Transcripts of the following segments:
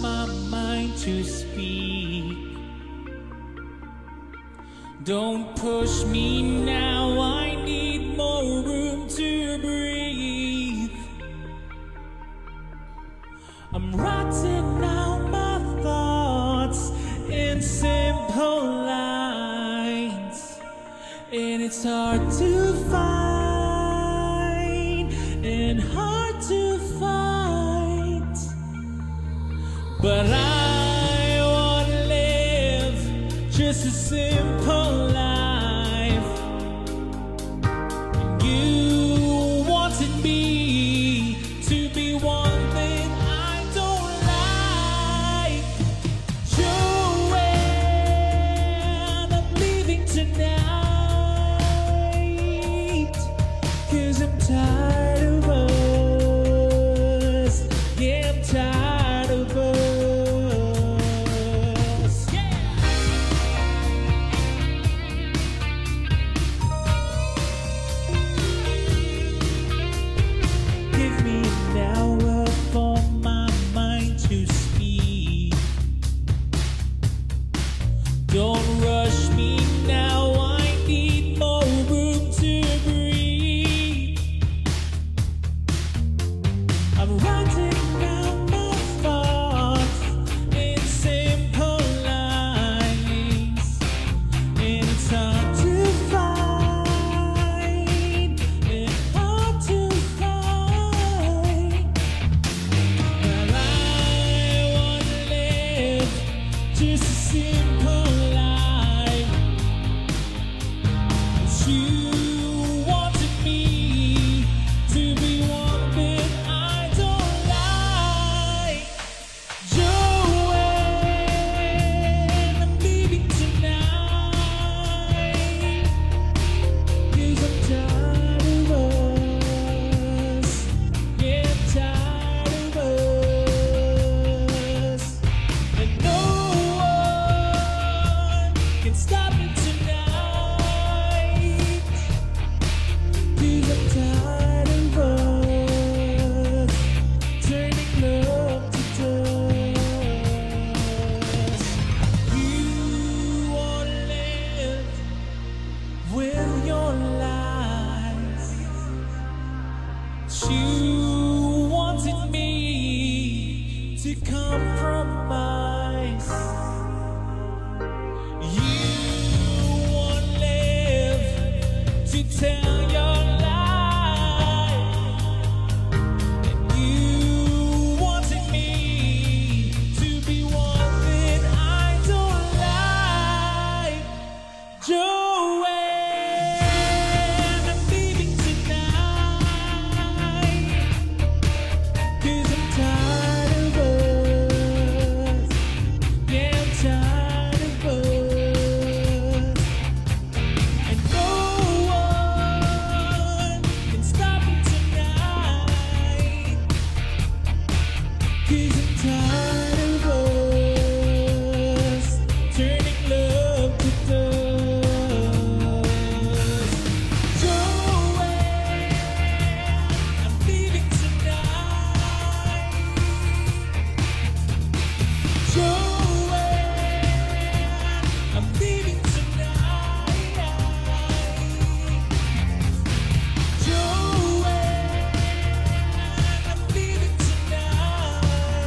my mind to speak. Don't push me now, I need more room to breathe. I'm writing out my thoughts in simple lines, and it's hard to find and hard to find, but I wanna live just a simple life. You wanted me to be one thing I don't like. Joanne, I'm leaving tonight, 'cause I'm tired of us. Yeah, I'm tired of us. Give me an hour for my mind to speak. Don't rush me now, I need more room to breathe. I'm writing down my thoughts in simple lines, and it's hard to find and hard to find, but I wanna live just a simple life. You wanted me to be one thing I don't like. Joanne, I'm leaving tonight, 'cause I'm tired of us. Yeah, I'm tired of us, and no one can stop me tonight, 'cause I'm tired of us turning love to dust. You wanna live with your lies. You wanted me to compromise. You wanna live to tell your lie, and you wanted me to be one thing I don't like. Joanne, I'm leaving tonight, 'cause I'm tired of us. Yeah, I'm tired of us, and no one can stop me tonight, 'cause I'm tired of us turning love to dust. Joanne, I'm leaving tonight. Joanne, I'm leaving tonight. Joanne, I'm leaving tonight,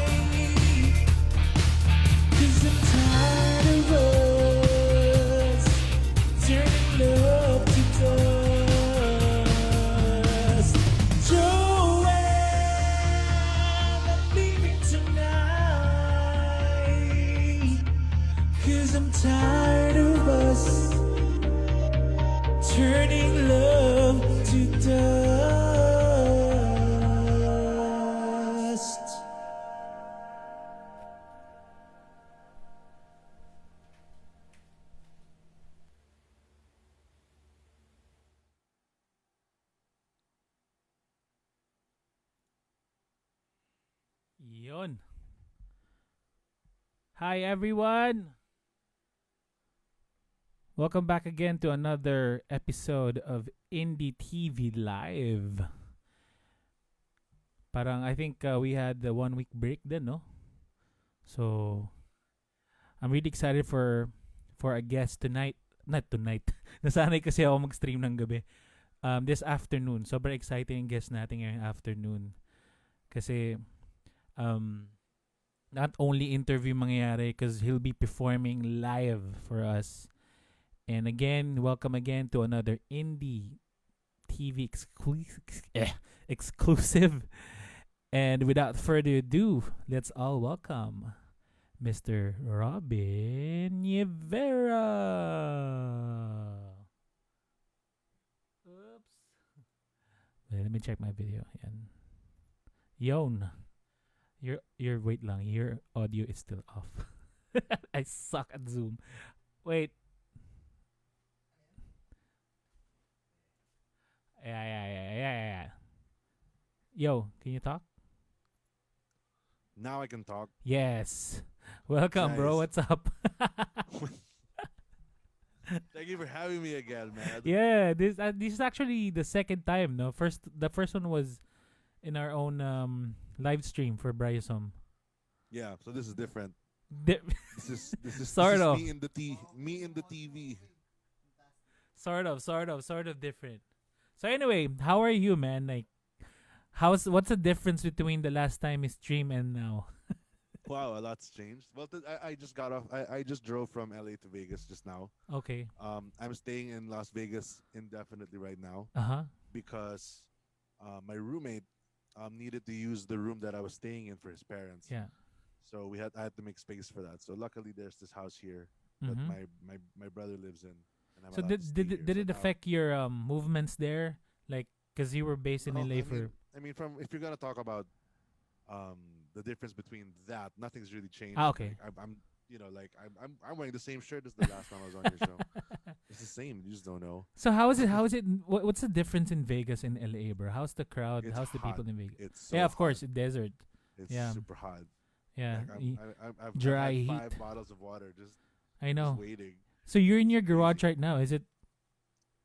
'cause I'm tired of us turning love to dust. Joanne, I'm leaving tonight, 'cause I'm tired of us turning love to dust. Yun. Hi everyone. Welcome back again to another episode of Indie TV Live. Parang I think we had the 1 week break then, no? So I'm really excited for a guest tonight. Not tonight. Nasanay kasi ako mag-stream ng gabi. This afternoon. Sobrang exciting yung guest natin ngayong afternoon. Kasi not only interview mangyayari because he'll be performing live for us. And again, welcome again to another Indie TV exclusive. And without further ado, let's all welcome Mr. Robin Nievera. Oops. Wait, let me check my video. Yan. Yon. Your wait lang. Your audio is still off. I suck at Zoom. Wait. Yeah. Yo, can you talk? Now I can talk. Yes. Welcome, bro. Nice. What's up? Thank you for having me again, man. Yeah, this is actually the second time. No, the first one was in our own live stream for Brisom. Yeah, so this is different. Di- This is Sort of. me in the TV. sort of different. So anyway, how are you, man? Like, what's the difference between the last time you stream and now? Wow, a lot's changed. Well, I just got off. I just drove from LA to Vegas just now. Okay. I'm staying in Las Vegas indefinitely right now Uh-huh. because my roommate needed to use the room that I was staying in for his parents. Yeah. So I had to make space for that. So luckily, there's this house here that Mhm. my brother lives in. And I'm So allowed to stay here. did So it now- affect your movements there? Like, cause you were based in No, LA for. I mean, from if you're gonna talk about the difference between that, nothing's really changed. Okay. Like, I'm wearing the same shirt as the last time I was on your show. It's the same. You just don't know. So how is it? How is it? What's the difference in Vegas and LA, bro? How's the crowd? It's How's the people hot. in Vegas? It's so Yeah, of hot. course, desert. It's yeah. super hot. Yeah, Like, I've dry had heat. 5 bottles of water just I know. waiting. So you're in your garage right now. Is it?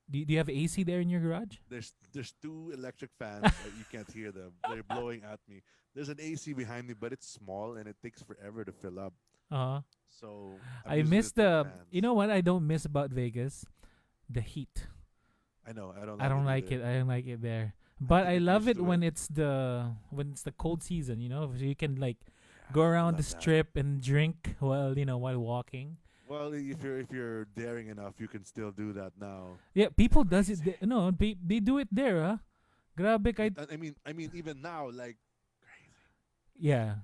Do you have AC there in your garage? There's 2 electric fans that you can't hear them. They're blowing at me. There's an AC behind me, but it's small and it takes forever to fill up. Uh huh. So I miss the. You know what I don't miss about Vegas? The heat. I know. I don't. I don't like either. it. I don't like it there. But can I get love used it to when it's the cold season. You know, so you can like go I around the love that. strip and drink while walking. Well, if you're daring enough, you can still do that now. Yeah, people does it. No, they do it there, huh? Grabe kahit. I mean, even now, like, Yeah.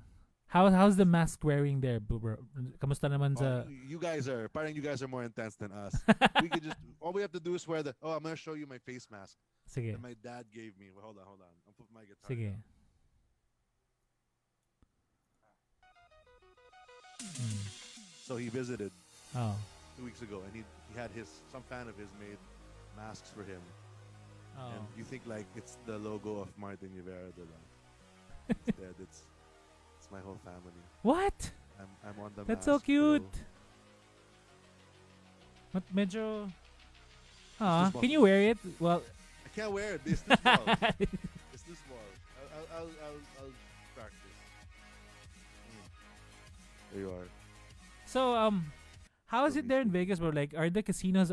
How's the mask wearing there, bro? Kamusta naman sa? you guys are more intense than us. We could just all we have to do is wear the. Oh, I'm gonna show you my face mask Sige. that my dad gave me. Well, hold on. I'll put my guitar. Sige. down. So he visited Oh. 2 weeks ago, and he had some fan of his made masks for him. Oh. And you think like it's the logo of Martin Nievera, Instead, it's my whole family. What? I'm on the. That's so mask, cute. bro. But medyo. It's too Can you small. wear it? Well. I can't wear it. It's too small. It's too small. I'll practice. There you are. So how is So it there in peaceful. Vegas, bro? Like, are the casinos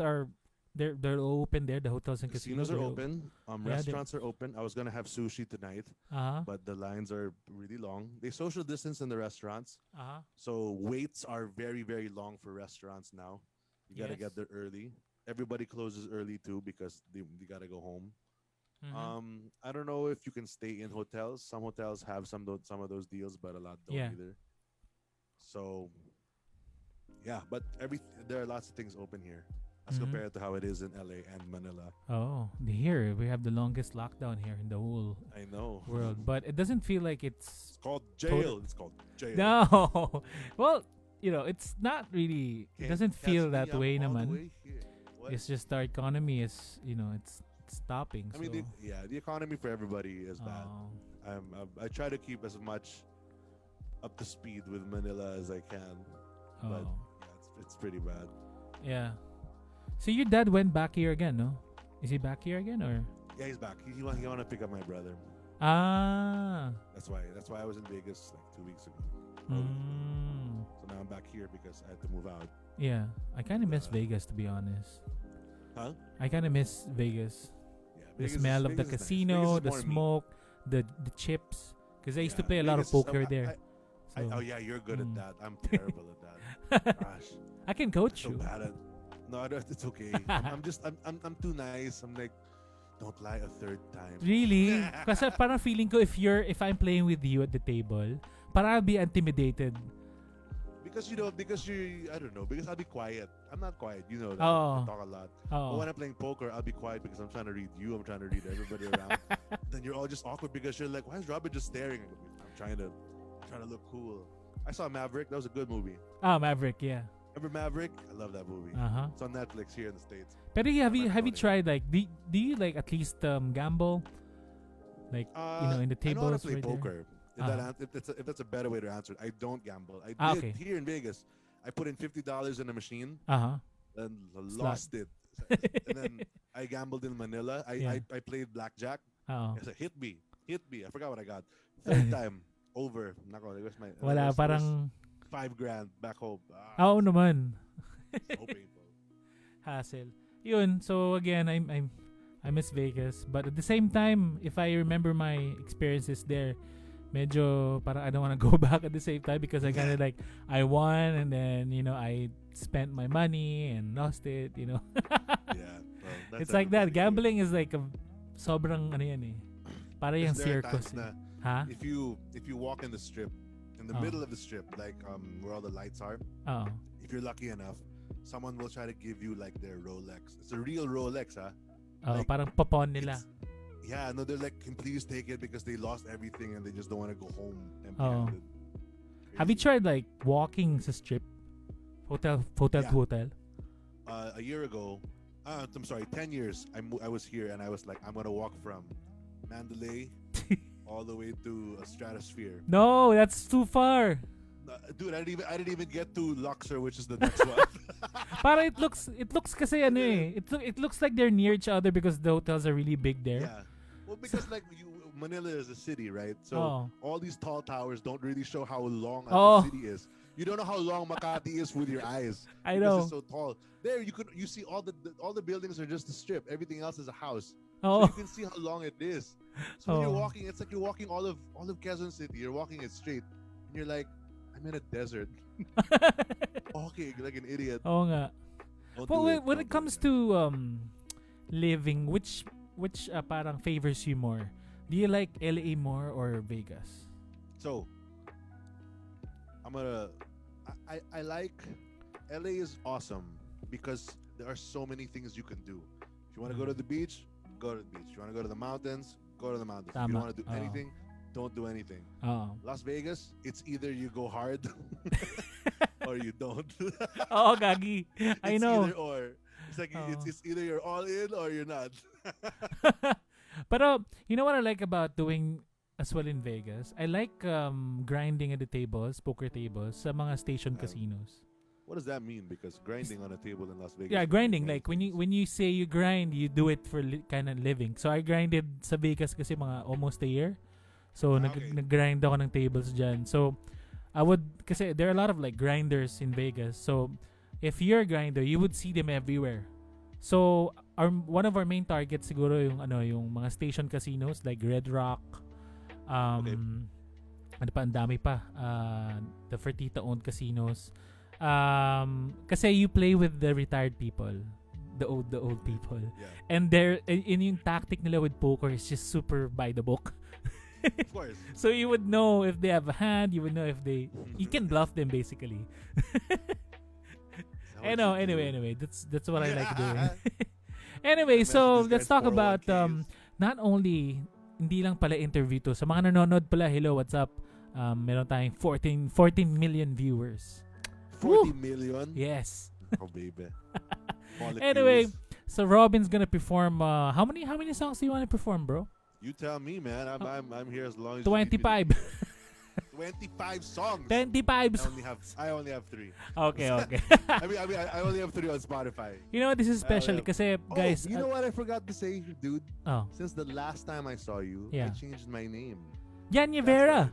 they're open there? The hotels and Casinos casinos are open. Yeah, they- Restaurants are open. I was gonna have sushi tonight, Uh huh. but the lines are really long. They social distance in the restaurants, Uh huh. so waits are very very long for restaurants now. You gotta Yes. get there early. Everybody closes early too because they gotta go home. I don't know if you can stay in hotels. Some hotels have some of those deals, but a lot don't Yeah. either. So, yeah, but there are lots of things open here as Mhm. compared to how it is in LA and Manila. Oh, here we have the longest lockdown here in the whole I know. world, but it doesn't feel like it's It's called jail. It's called jail. no. Well, it's not really. It Can't doesn't catch feel me, that I'm way, all the naman. way here. What? It's just our economy is, it's stopping. I mean, so. the economy for everybody is bad. Oh. I try to keep as much up to speed with Manila as I can, but Oh. yeah, it's pretty bad. Yeah. So your dad went back here again, no? Is he back here again or? Yeah, he's back. He want to pick up my brother. Ah. That's why I was in Vegas like 2 weeks ago. So now I'm back here because I had to move out. Yeah, I kind of miss Vegas, to be honest. Huh? I kind of miss Vegas. Yeah, The Vegas smell of the Vegas is casino, nice. the Vegas is more me. smoke, the chips. Because I used to Yeah, play a lot of Vegas is- poker there. oh yeah, you're good Mm. at that. I'm terrible at that. Gosh, I can coach so you. bad at. No, it's okay. I'm too nice. I'm like, don't lie a third time. Really? Kasi parang feeling ko if I'm playing with you at the table, parang I'll be intimidated. Because I don't know, because I'll be quiet. I'm not quiet, you know that. Oh. I talk a lot. Oh. But when I'm playing poker, I'll be quiet because I'm trying to read you. I'm trying to read everybody around. Then you're all just awkward because you're like, why is Robin just staring? I'm trying to look cool. I saw Maverick. That was a good movie. Maverick, yeah. Remember Maverick? I love that movie. Uh-huh. It's on Netflix here in the States. Pero have you Funny. tried like do you like at least gamble? Like in the I know how to tables play right there? poker. If that's a better way to answer it, I don't gamble. I did okay. here in Vegas. I put in $50 in a machine Uh-huh. and lost it. And then I gambled in Manila. I played blackjack. Oo. I said, hit me. I forgot what I got. Third time over. Nako, it was my Wala, parang $5,000 back home. Oo naman. So painful. Hassle. Yun, so again, I miss Vegas, but at the same time, if I remember my experiences there, medyo parang I don't want to go back at the same time because I kind of like I won and then I spent my money and lost it. Yeah, well, that's It's like that. everybody. Gambling is like a sobrang ano yan eh. Para yung Because there are circus. times na Ha? if you walk in the strip, in the Oh. middle of the strip, like where all the lights are, Oo. if you're lucky enough, someone will try to give you like their Rolex. It's a real Rolex, huh? Oo, Like, parang popon nila. Yeah, no, they're like, can please take it because they lost everything and they just don't want to go home Oh. empty-handed. Have you tried like walking sa strip? Hotel Yeah. to hotel? A year ago, I'm sorry, 10 years, I was here and I was like, I'm going to walk from Mandalay all the way to a Stratosphere. No, that's too far. Dude, I didn't even get to Luxor, which is the next one. Para it looks kasi ano eh. It looks like they're near each other because the hotels are really big there. Yeah. Well, because like Manila is a city, right? So Oh. all these tall towers don't really show how long Oh. the city is. You don't know how long Makati is with your eyes. I because know. It's so tall. There you see all the buildings are just a strip. Everything else is a house. Oh. So you can see how long it is. So when you're Oh. walking, it's like you're walking all of Quezon City. You're walking it straight, and you're like, I'm in a desert. Walking like an idiot. Oo nga. Don't But do when, it. when Don't it do comes to living, which parang favors you more? Do you like LA more or Vegas? So, I like LA is awesome because there are so many things you can do. If you want to go to the beach, go to the beach. If you want to go to the mountains, go to the mountains. If you Tama. don't want to do Oo. anything, don't do anything. Oo. Las Vegas, it's either you go hard or you don't. Oo, gagi. I It's know. either or. It's like it's either you're all in or you're not. But you know what I like about doing as well in Vegas? I like grinding at the tables, poker tables, sa mga station casinos. What does that mean? Because grinding on a table in Las Vegas. Yeah, would grinding. mean Like when you say you grind, you do it for kind of living. So I grinded sa Vegas kasi mga almost a year. So Okay. nag-grind ako ng tables dyan. So I would, kasi there are a lot of like grinders in Vegas. So if you're a grinder, you would see them everywhere. So one of our main targets siguro yung yung mga station casinos like Red Rock. Okay. Ano pa, ang dami pa. The Fertitta owned casinos. Kasi you play with the retired people, the old people. Yeah, And yung tactic nila with poker is just super by the book. of course. So you would know if they have a hand, you would know if you can bluff them basically. Anyway, that's what I like doing. Anyway, so let's talk about not only hindi lang pala interview to. Sa mga nanonood pala, hello, what's up? Meron tayong 14 million viewers. 40 million? Yes. Oh, baby. Anyway, Molecules. so Robin's gonna perform how many songs do you want to perform, bro? You tell me, man. I'm here as long as you need me to 25. be. 25 songs. 25. I only have 3. Okay. I mean, I only have 3 on Spotify. You know, this is special have- kasi guys, you know what I forgot to say, dude? oh. Since the last time I saw you, Yeah. I changed my name. Yeah, That's Nievera. what I did.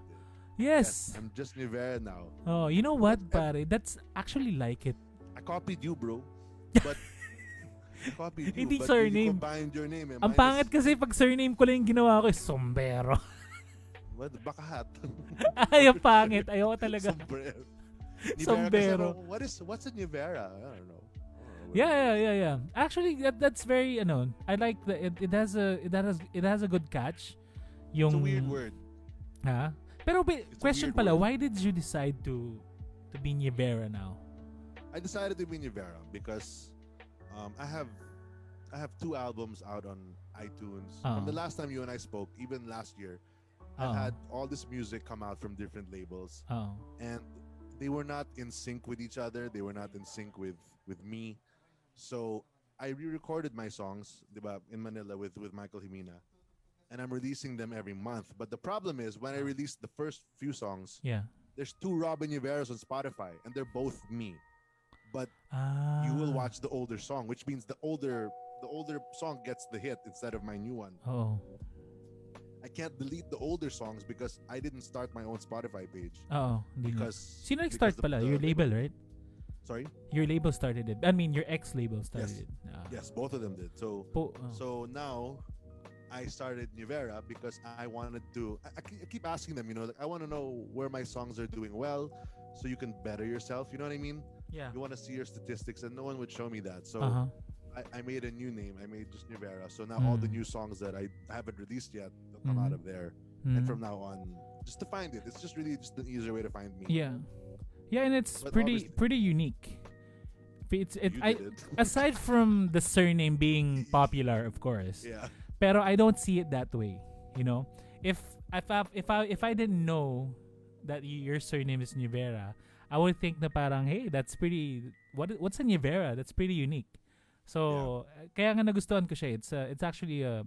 Yes. I'm just Nievera now. Oh, you know But what, pare? That's actually like it. I copied you, bro. But I copied you, Hindi but you surname. combined your name. And Ang mine pangit is, kasi pag surname ko lang yung ginawa ko is Sombero. what? Bakahat. Ay, ang pangit. Ayoko talaga. Sombrero. Sombero. What's a Nievera? I don't know. Yeah. Actually, that's very I like it has a good catch. Yung It's a weird word. Ha? Pero It's a question weird pala, word. why did you decide to be Nievera now? I decided to be Nievera because I have 2 albums out on iTunes. From the last time you and I spoke, even last year, I had all this music come out from different labels, and they were not in sync with each other. They were not in sync with me. So I re-recorded my songs, diba, in Manila with Michael Jimena, and I'm releasing them every month. But the problem is when I released the first few songs, there's 2 Robin Niveras on Spotify, and they're both me. But you will watch the older song, which means the older song gets the hit instead of my new one. Oh. I can't delete the older songs because I didn't start my own Spotify page. Oo. Because Sino nag-start pala? Your label, right? Sorry? Your label started it. I mean, your ex-label started it. Yes, both of them did. So now I started Nievera because I wanted to. I keep asking them, like, I want to know where my songs are doing well, so you can better yourself. You know what I mean? Yeah. You want to see your statistics, and no one would show me that. So I made a new name. I made just Nievera. So now all the new songs that I haven't released yet will come out of there. And from now on, just to find it, it's just really just an easier way to find me. Yeah, and it's But pretty unique. You did it. Aside from the surname being popular, of course. Yeah. Pero I don't see it that way. If I didn't know that your surname is Nievera, I would think na parang, hey, that's pretty. What's a Nievera? That's pretty unique. So kaya nga nagustuhan ko siya. It's actually a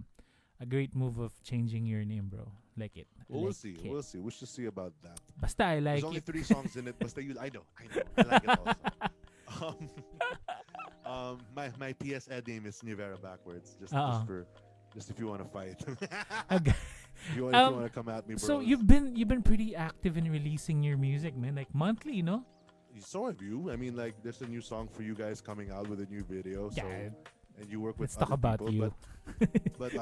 great move of changing your name, bro. Like it. We'll see. We'll see. We should see about that. Basta I like There's only it. 3 songs in it. Basta I know. I like it also. My PSN name is Nievera backwards. Just if you want to fight. Okay. If you want to come at me, bro. So you've been pretty active in releasing your music, man. Like monthly, no? So have you. I mean, like, there's a new song for you guys coming out with a new video. So, Yeah. and you work with Let's talk other about people, you. But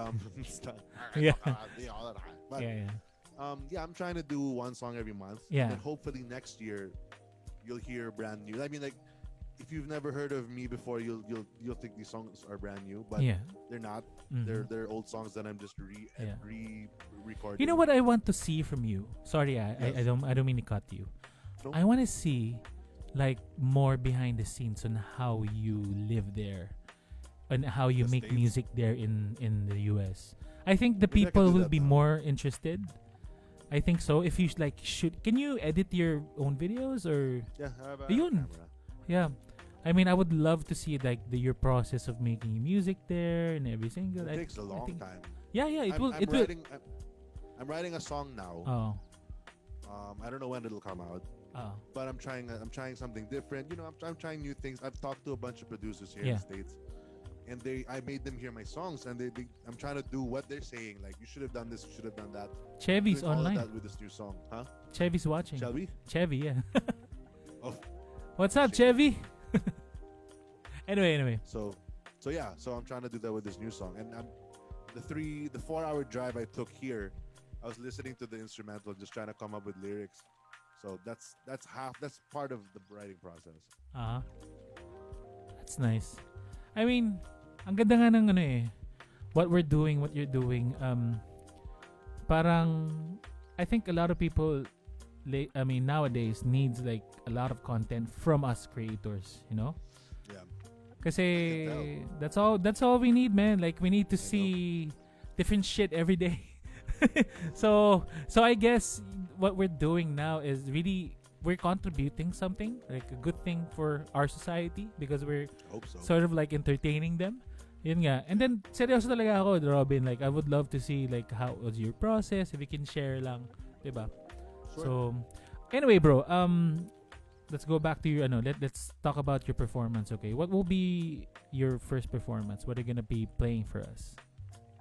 Yeah. But, Yeah. I'm trying to do 1 song every month. Yeah. And hopefully next year you'll hear brand new. I mean, like, if you've never heard of me before, you'll think these songs are brand new, but they're not. Mhm. They're old songs that I'm just re-recording. You know what I want to see from you? Sorry, I Yes. don't mean to cut you. No. I want to see like more behind the scenes on how you live there and how you The make States? music there in the US. I think the Maybe I can people do will that be now. more interested. I think so. If you can you edit your own videos or Yeah, I have a Ayun. camera. yeah? I mean, I would love to see like your process of making music there and every single. It takes a long think- time. Yeah, it will. I'm writing a song now. Oh, I don't know when it'll come out, but I'm trying something different. I'm trying new things. I've talked to a bunch of producers here in the States, and I made them hear my songs, and I'm trying to do what they're saying. Like, you should have done this, you should have done that. Chevy's Doing all of online. that with this new song, huh? Chevy's watching. Shall we? Chevy, yeah. Oh, What's up, shit. Chevy? Anyway. So I'm trying to do that with this new song, and the 4-hour drive I took here, I was listening to the instrumental, just trying to come up with lyrics. So that's part of the writing process. That's nice. I mean, ang ganda nga ng what you're doing. Parang, I think a lot of people, nowadays needs like a lot of content from us creators, Yeah. Kasi that's all we need, man. Like, we need to see different shit every day. so I guess what we're doing now is really we're contributing something, like a good thing for our society, because we're Hope so. sort of like entertaining them. Yun nga. And then seryoso talaga ako, Robin, like I would love to see like how was your process, if you can share lang, 'di ba? Sure. So anyway, bro, let's go back to your let's talk about your performance, okay? What will be your first performance? What are you gonna be playing for us?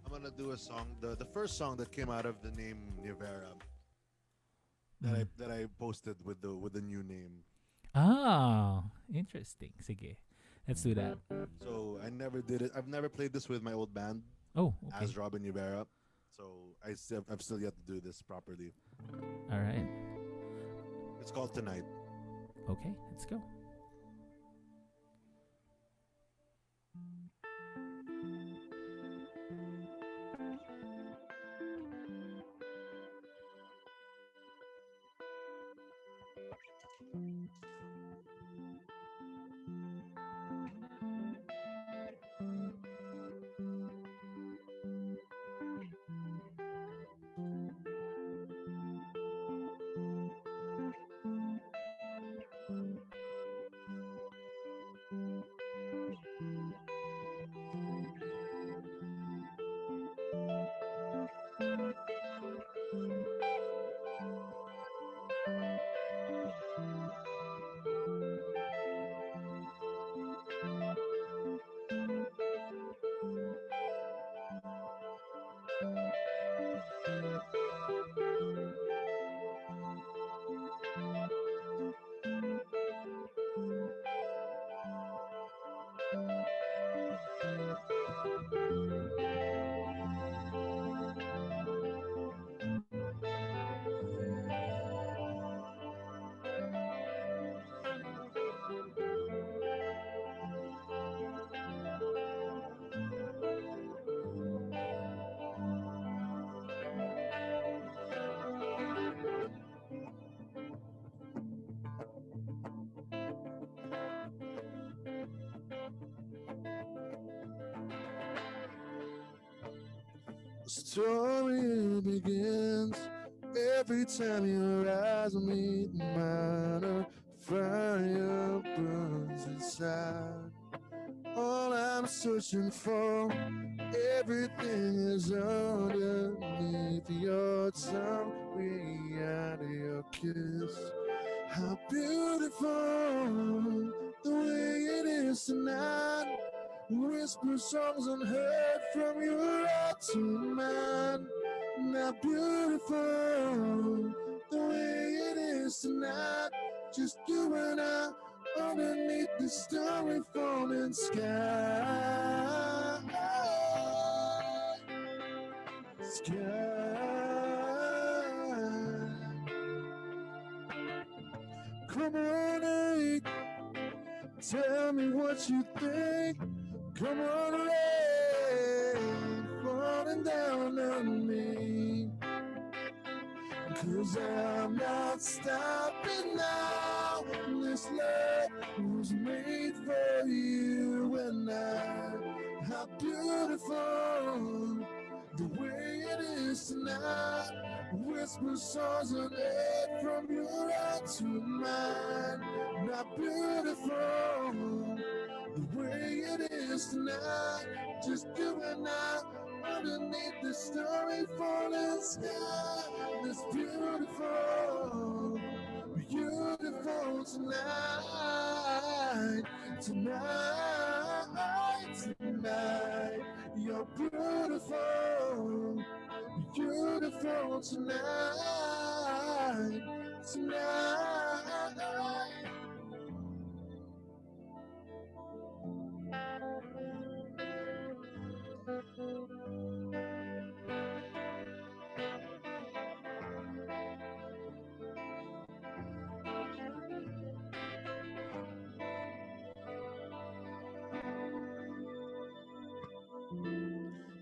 I'm gonna do a song. The first song that came out of the name Nievera Mm. that I posted with the new name. Ah, interesting. Sige. Let's do that. So I never did it. I've never played this with my old band Oh, okay. as Robin Nievera. So I've still yet to do this properly. All right. It's called Tonight. Okay, let's go. The story begins every time your eyes meet mine. A fire burns inside. All I'm searching for, everything is underneath your tongue, beyond your kiss. How beautiful the way it is tonight. Whisper songs unheard from your heart to mine. How beautiful the way it is tonight. Just you and I underneath the starry falling sky. Sky. Come on, hey, tell me what you think. Come on, rain, falling down on me. 'Cause I'm not stopping now. This love was made for you and I. How beautiful the way it is tonight. Whisper songs on air from your heart to mine. How beautiful the way it is tonight. Just you and I underneath the starry falling sky. It's beautiful, beautiful tonight. Tonight, tonight. You're beautiful, beautiful tonight. Tonight.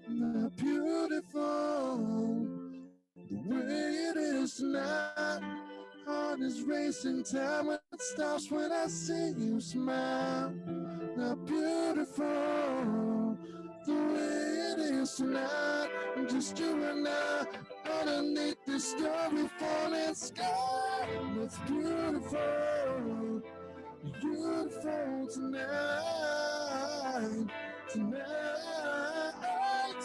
Not beautiful the way it is tonight. Heart is racing, time it stops when I see you smile. Not beautiful the way it is tonight. Just you and I underneath the starry falling sky. It's beautiful, beautiful tonight. Tonight,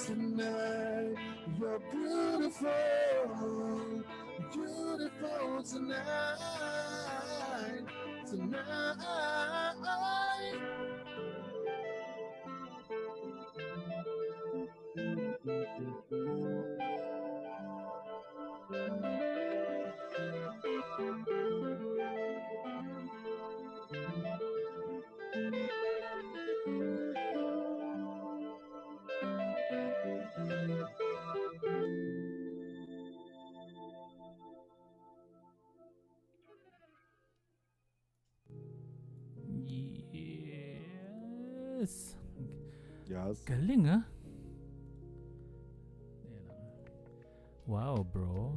tonight. You're beautiful, beautiful tonight. Tonight. Yes. Galing ah. Wow, bro.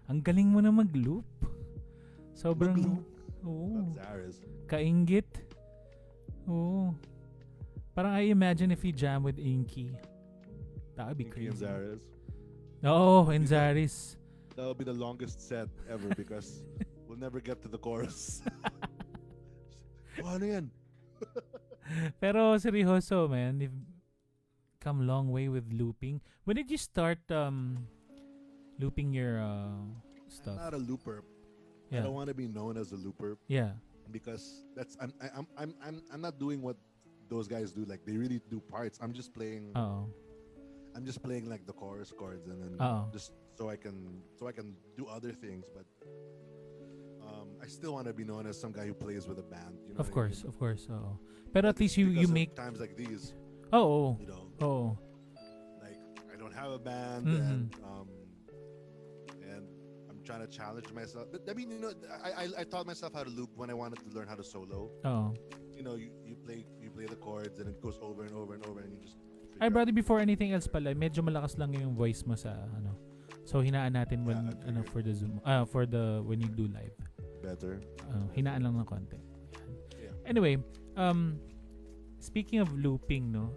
Ang galing mo na mag-loop. Sobrang... Mag-loop? Oo. Zaris. Kaingit. Oo. Parang I imagine if you jam with Inky. That would be Inky crazy. and Zaris. Oo, and Zaris. That'll be the longest set ever because we'll never get to the chorus. Ano yan? Pero seryoso, man. You've come a long way with looping. When did you start looping your stuff? I'm not a looper. Yeah. I don't want to be known as a looper. Yeah. Because I'm not doing what those guys do. Like they really do parts. I'm just playing. I'm just playing like the chorus chords and then just so I can do other things. But I still want to be known as some guy who plays with a band. You know of course. Oh. But But at least you make times like these. Oh. You know. Oh. Like I don't have a band and I'm trying to challenge myself. But I mean, you know, I taught myself how to loop when I wanted to learn how to solo. Oh. You know, you play the chords and it goes over and over and over and you just. Ay, brother, before anything else pala, medyo malakas lang yung voice mo sa ano. So hinaan natin when for the Zoom for the when you do live. Better. Hinaan lang ng konti. Yeah. Anyway, speaking of looping, no.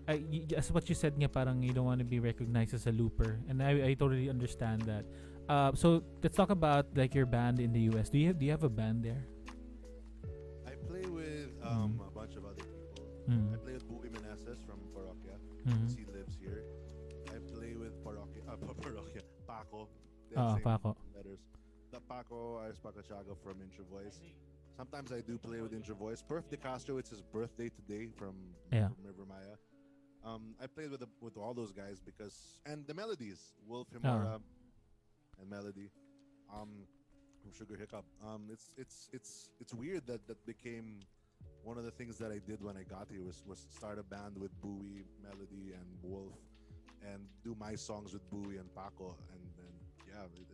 As what you said nga, parang you don't want to be recognized as a looper, and I totally understand that. So let's talk about like your band in the US. Do you have a band there? I play with a bunch of other people. I play with Buwi Meneses from Parokya. He lives here. I play with Parokya, Paco. Paco. Letters. The Paco Aris Pacachaga from Intro Voice. Sometimes I do play with Intro Voice. Perf De Castro, it's his birthday today from River Maya. I played with all those guys and the melodies, Wolf Himura and Melody, from Sugar Hiccup. It's weird that became one of the things that I did when I got here was start a band with Bowie, Melody, and Wolf, and do my songs with Bowie and Paco, and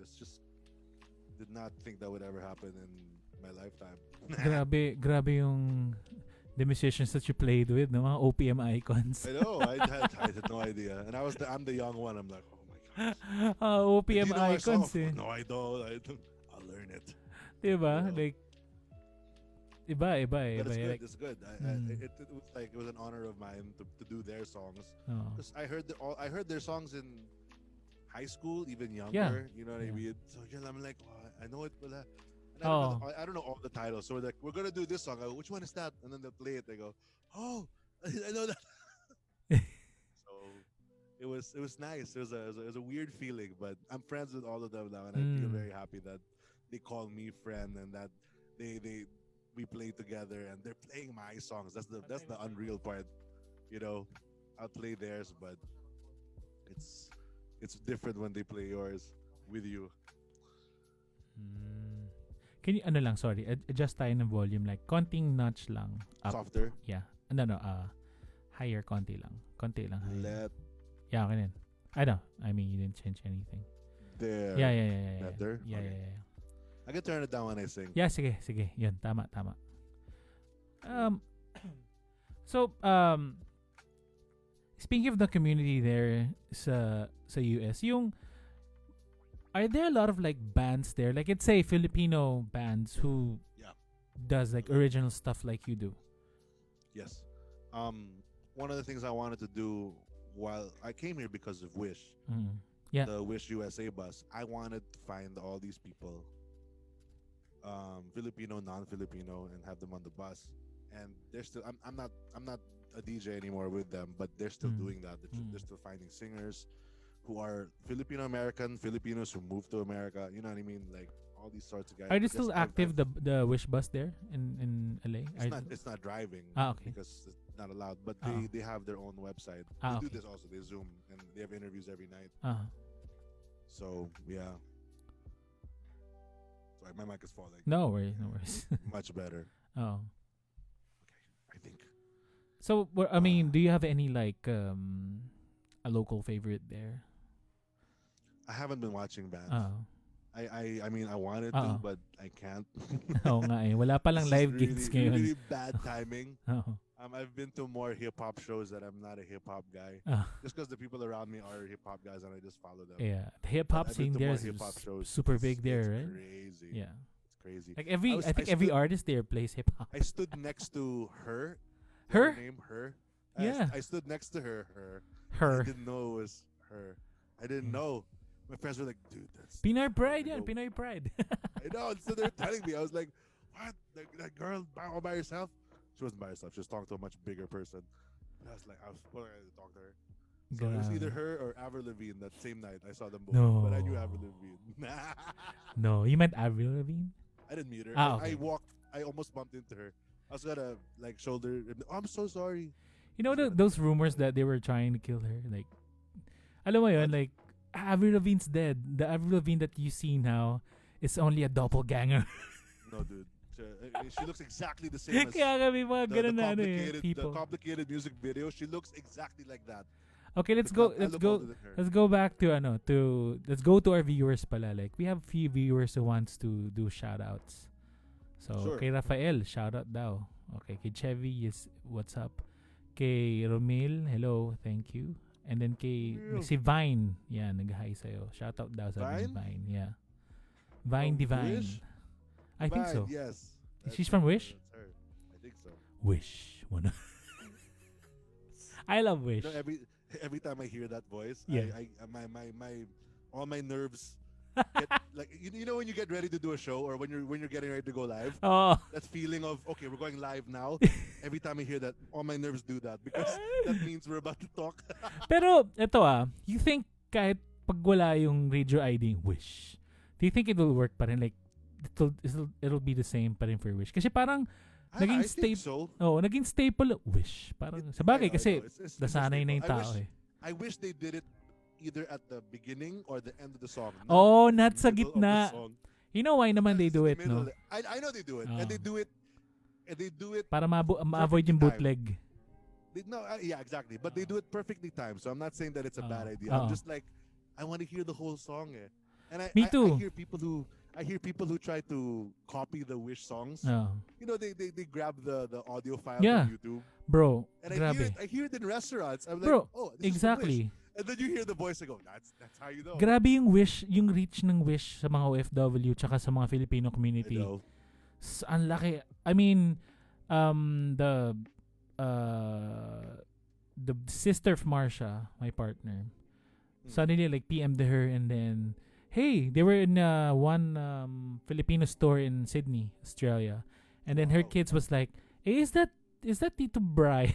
it's just did not think that would ever happen in my lifetime. grabe yung the musicians that you played with, no? Mga OPM icons. I know. I had no idea, and I'm the young one. I'm like, oh my gosh. OPM icons. No, I don't. I'll learn it. Diba? Like, iba. But it's good. It was like it was an honor of mine to do their songs. Because I heard their songs in high school, even younger. Yeah. You know what I mean? So I'm like, I know it. But I don't know all the titles. So we're gonna do this song. I go, which one is that? And then they'll play it. They go, oh, I know that. So it was nice. It was a weird feeling, but I'm friends with all of them now, and I feel very happy that they call me friend and that we play together and they're playing my songs. That's the unreal part. You know, I'll play theirs, but it's different when they play yours with you. Can you adjust tayo ng volume like konting notch lang up. Softer? Yeah. No, higher konti lang higher. Yeah, okay din. I mean, you didn't change anything. There. Yeah. Better? Yeah, Okay. yeah. I can turn it down when I sing. Yeah, sige. Yun, tama. So, speaking of the community there sa US, are there a lot of like bands there? Like, let's say Filipino bands who does like original stuff like you do? Yes. One of the things I wanted to do while I came here because of Wish, the Wish USA bus, I wanted to find all these people, Filipino, non-Filipino, and have them on the bus. And they're still. I'm not a DJ anymore with them, but they're still doing that. They're still finding singers who are Filipino American, Filipinos who moved to America. You know what I mean? Like all these sorts of guys. Are they still active? The Wish bus there in LA? It's not driving. Okay. Because it's not allowed. But they have their own website. They do this also. They Zoom and they have interviews every night. So yeah. Sorry, my mic is falling. No worries. Much better. Oh. Okay, I think. So I mean, do you have any like a local favorite there? I haven't been watching bands. I mean, I wanted to, but I can't. Oo nga eh. Wala pa lang live gigs ngayon. Really bad timing. I've been to more hip hop shows that I'm not a hip hop guy. Uh, Just because the people around me are hip hop guys and I just follow them. yeah, the hip But hop I've been scene to there more is hip hop shows. super It's big there, right? crazy. Yeah, It's crazy. like I think every artist there plays hip hop. I stood next to her. Her? Name her. Yeah. I stood next to her. Her. I didn't know it was her. I didn't know. My friends were like, dude, that's Pinoy Pride, I yeah, go, Pinoy Pride. I know. So they're telling me. I was like, what? That girl all by herself? She wasn't by herself. She was talking to a much bigger person. And I was like, I was going to talk to her. So it was either her or Avril Lavigne that same night. I saw them both. No. But I knew Avril Lavigne. No, you meant Avril Lavigne? I didn't meet her. Okay. I almost bumped into her. I was gonna shoulder. Oh, I'm so sorry. You know those rumors that they were trying to kill her? Like, alam mo yun, like, Avril Lavigne's dead. The Avril Lavigne that you see now is only a doppelganger. No, dude. She looks exactly the same as Kaya kami mga ganun na the people. complicated music video. She looks exactly like that. Okay, let's go back to let's go to our viewers pala. Like, we have few viewers who wants to do shout outs. So, sure. Kay Rafael, shout out daw. Okay, kay Chevy, yes, what's up? Kay Romil, hello, thank you. And then kay si Vine, yeah, nag-hi sa'yo. Shout out daw sa Vine, yeah. Vine Divine. Wish? I think so. Yes. She's from Wish? That's her. I think so. Wish. I love Wish. You know, every time I hear that voice, yeah. my all my nerves get, like you know when you get ready to do a show or when you're getting ready to go live. Oh. That feeling of okay, we're going live now. Every time I hear that, all my nerves do that because that means we're about to talk. Pero eto you think kahit pag wala yung radio ID Wish, do you think it will work pa rin? Like it'll be the same pa rin for Wish? Kasi parang naging staple. So. Oh, naging staple Wish. Parang sa bagay kasi nasanay na yung tao I wish they did it either at the beginning or the end of the song. Not sa gitna. You know why naman they do it, no? I know they do it. And they do it para ma-avoid yung bootleg. Yeah, exactly. But they do it perfectly timed. So I'm not saying that it's a bad idea. I'm just like, I want to hear the whole song. And Me too. I hear people who try to copy the Wish songs. You know, they grab the audio file from YouTube. Bro, and grabe. I hear it in restaurants. I'm like, bro, oh, this exactly. Is Wish. And then you hear the voice and go, that's how you know. Grabe yung Wish, yung reach ng Wish sa mga OFW tsaka sa mga Filipino community. Ang laki. I mean, the sister of Marsha, my partner, suddenly like PM'd her and then, hey, they were in one Filipino store in Sydney, Australia. And then her kids was like, hey, is that Tito Bri?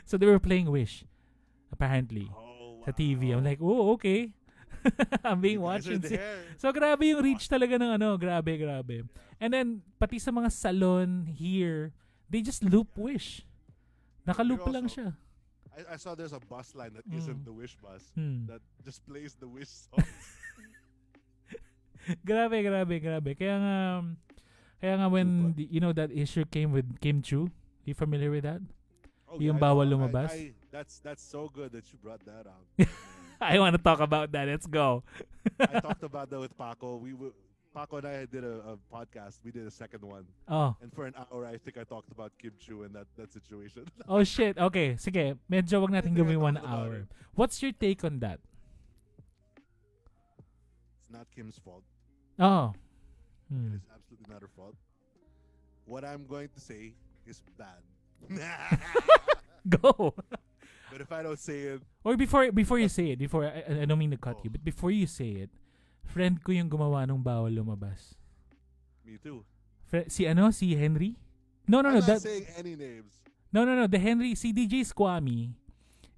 So they were playing Wish, apparently. Sa TV. I'm like, oh, okay. I'm being watched. So, grabe yung reach talaga ng grabe. And then, pati sa mga salon here, they just loop Wish. Naka-loop lang siya. I saw there's a bus line that isn't the Wish bus that just plays the Wish songs. Grabe. Kaya nga when, you know, that issue came with Kim Chu, you familiar with that? Yung bawal lumabas? That's so good that you brought that out. I want to talk about that. Let's go. I talked about that with Paco. Paco and I did a podcast. We did a second one. Oh. And for an hour, I think I talked about Kim Chu and that situation. Oh, shit. Okay. Sige. Medyo wag natin gawin 1 hour. What's your take on that? It's not Kim's fault. Oh. It is absolutely not her fault. What I'm going to say is bad. Go. But if I don't say it, or before you say it, I don't mean to cut you, but before you say it, friend ko yung gumawa nung bawal lumabas. Me too. Si Henry? No. I'm not saying any names. No. The Henry, si DJ Squammy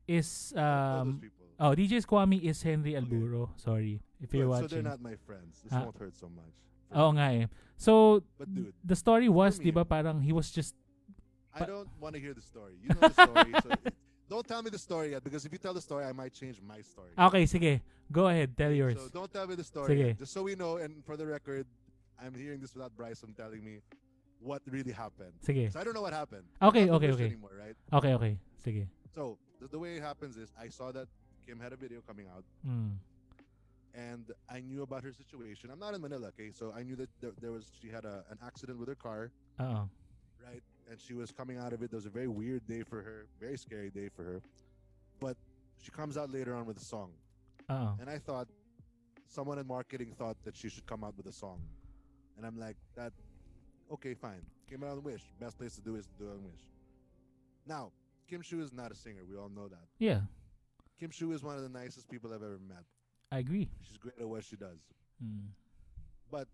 is DJ Squammy is Henry Alburo. Sorry if you're watching. So they're not my friends. This won't hurt so much. Oo nga eh. So, but dude, the story was, di ba, parang he was just... I don't want to hear the story. You know the story. So don't tell me the story yet, because if you tell the story, I might change my story. Okay, sige. Go ahead. Tell yours. So don't tell me the story sige. yet, just so we know, and for the record, I'm hearing this without Brisom telling me what really happened. Sige. So I don't know what happened. Okay. Anymore, right? Okay. Sige. So the way it happens is I saw that Kim had a video coming out. And I knew about her situation. I'm not in Manila, okay? So I knew that she had an accident with her car. right? And she was coming out of it. It was a very weird day for her, very scary day for her. But she comes out later on with a song. Oh. And I thought someone in marketing thought that she should come out with a song. And I'm like, that, okay, fine. Came out on Wish. Best place to do is to do it on Wish. Now, Kim Shu is not a singer. We all know that. Yeah. Kim Shu is one of the nicest people I've ever met. I agree. She's great at what she does. Mm. But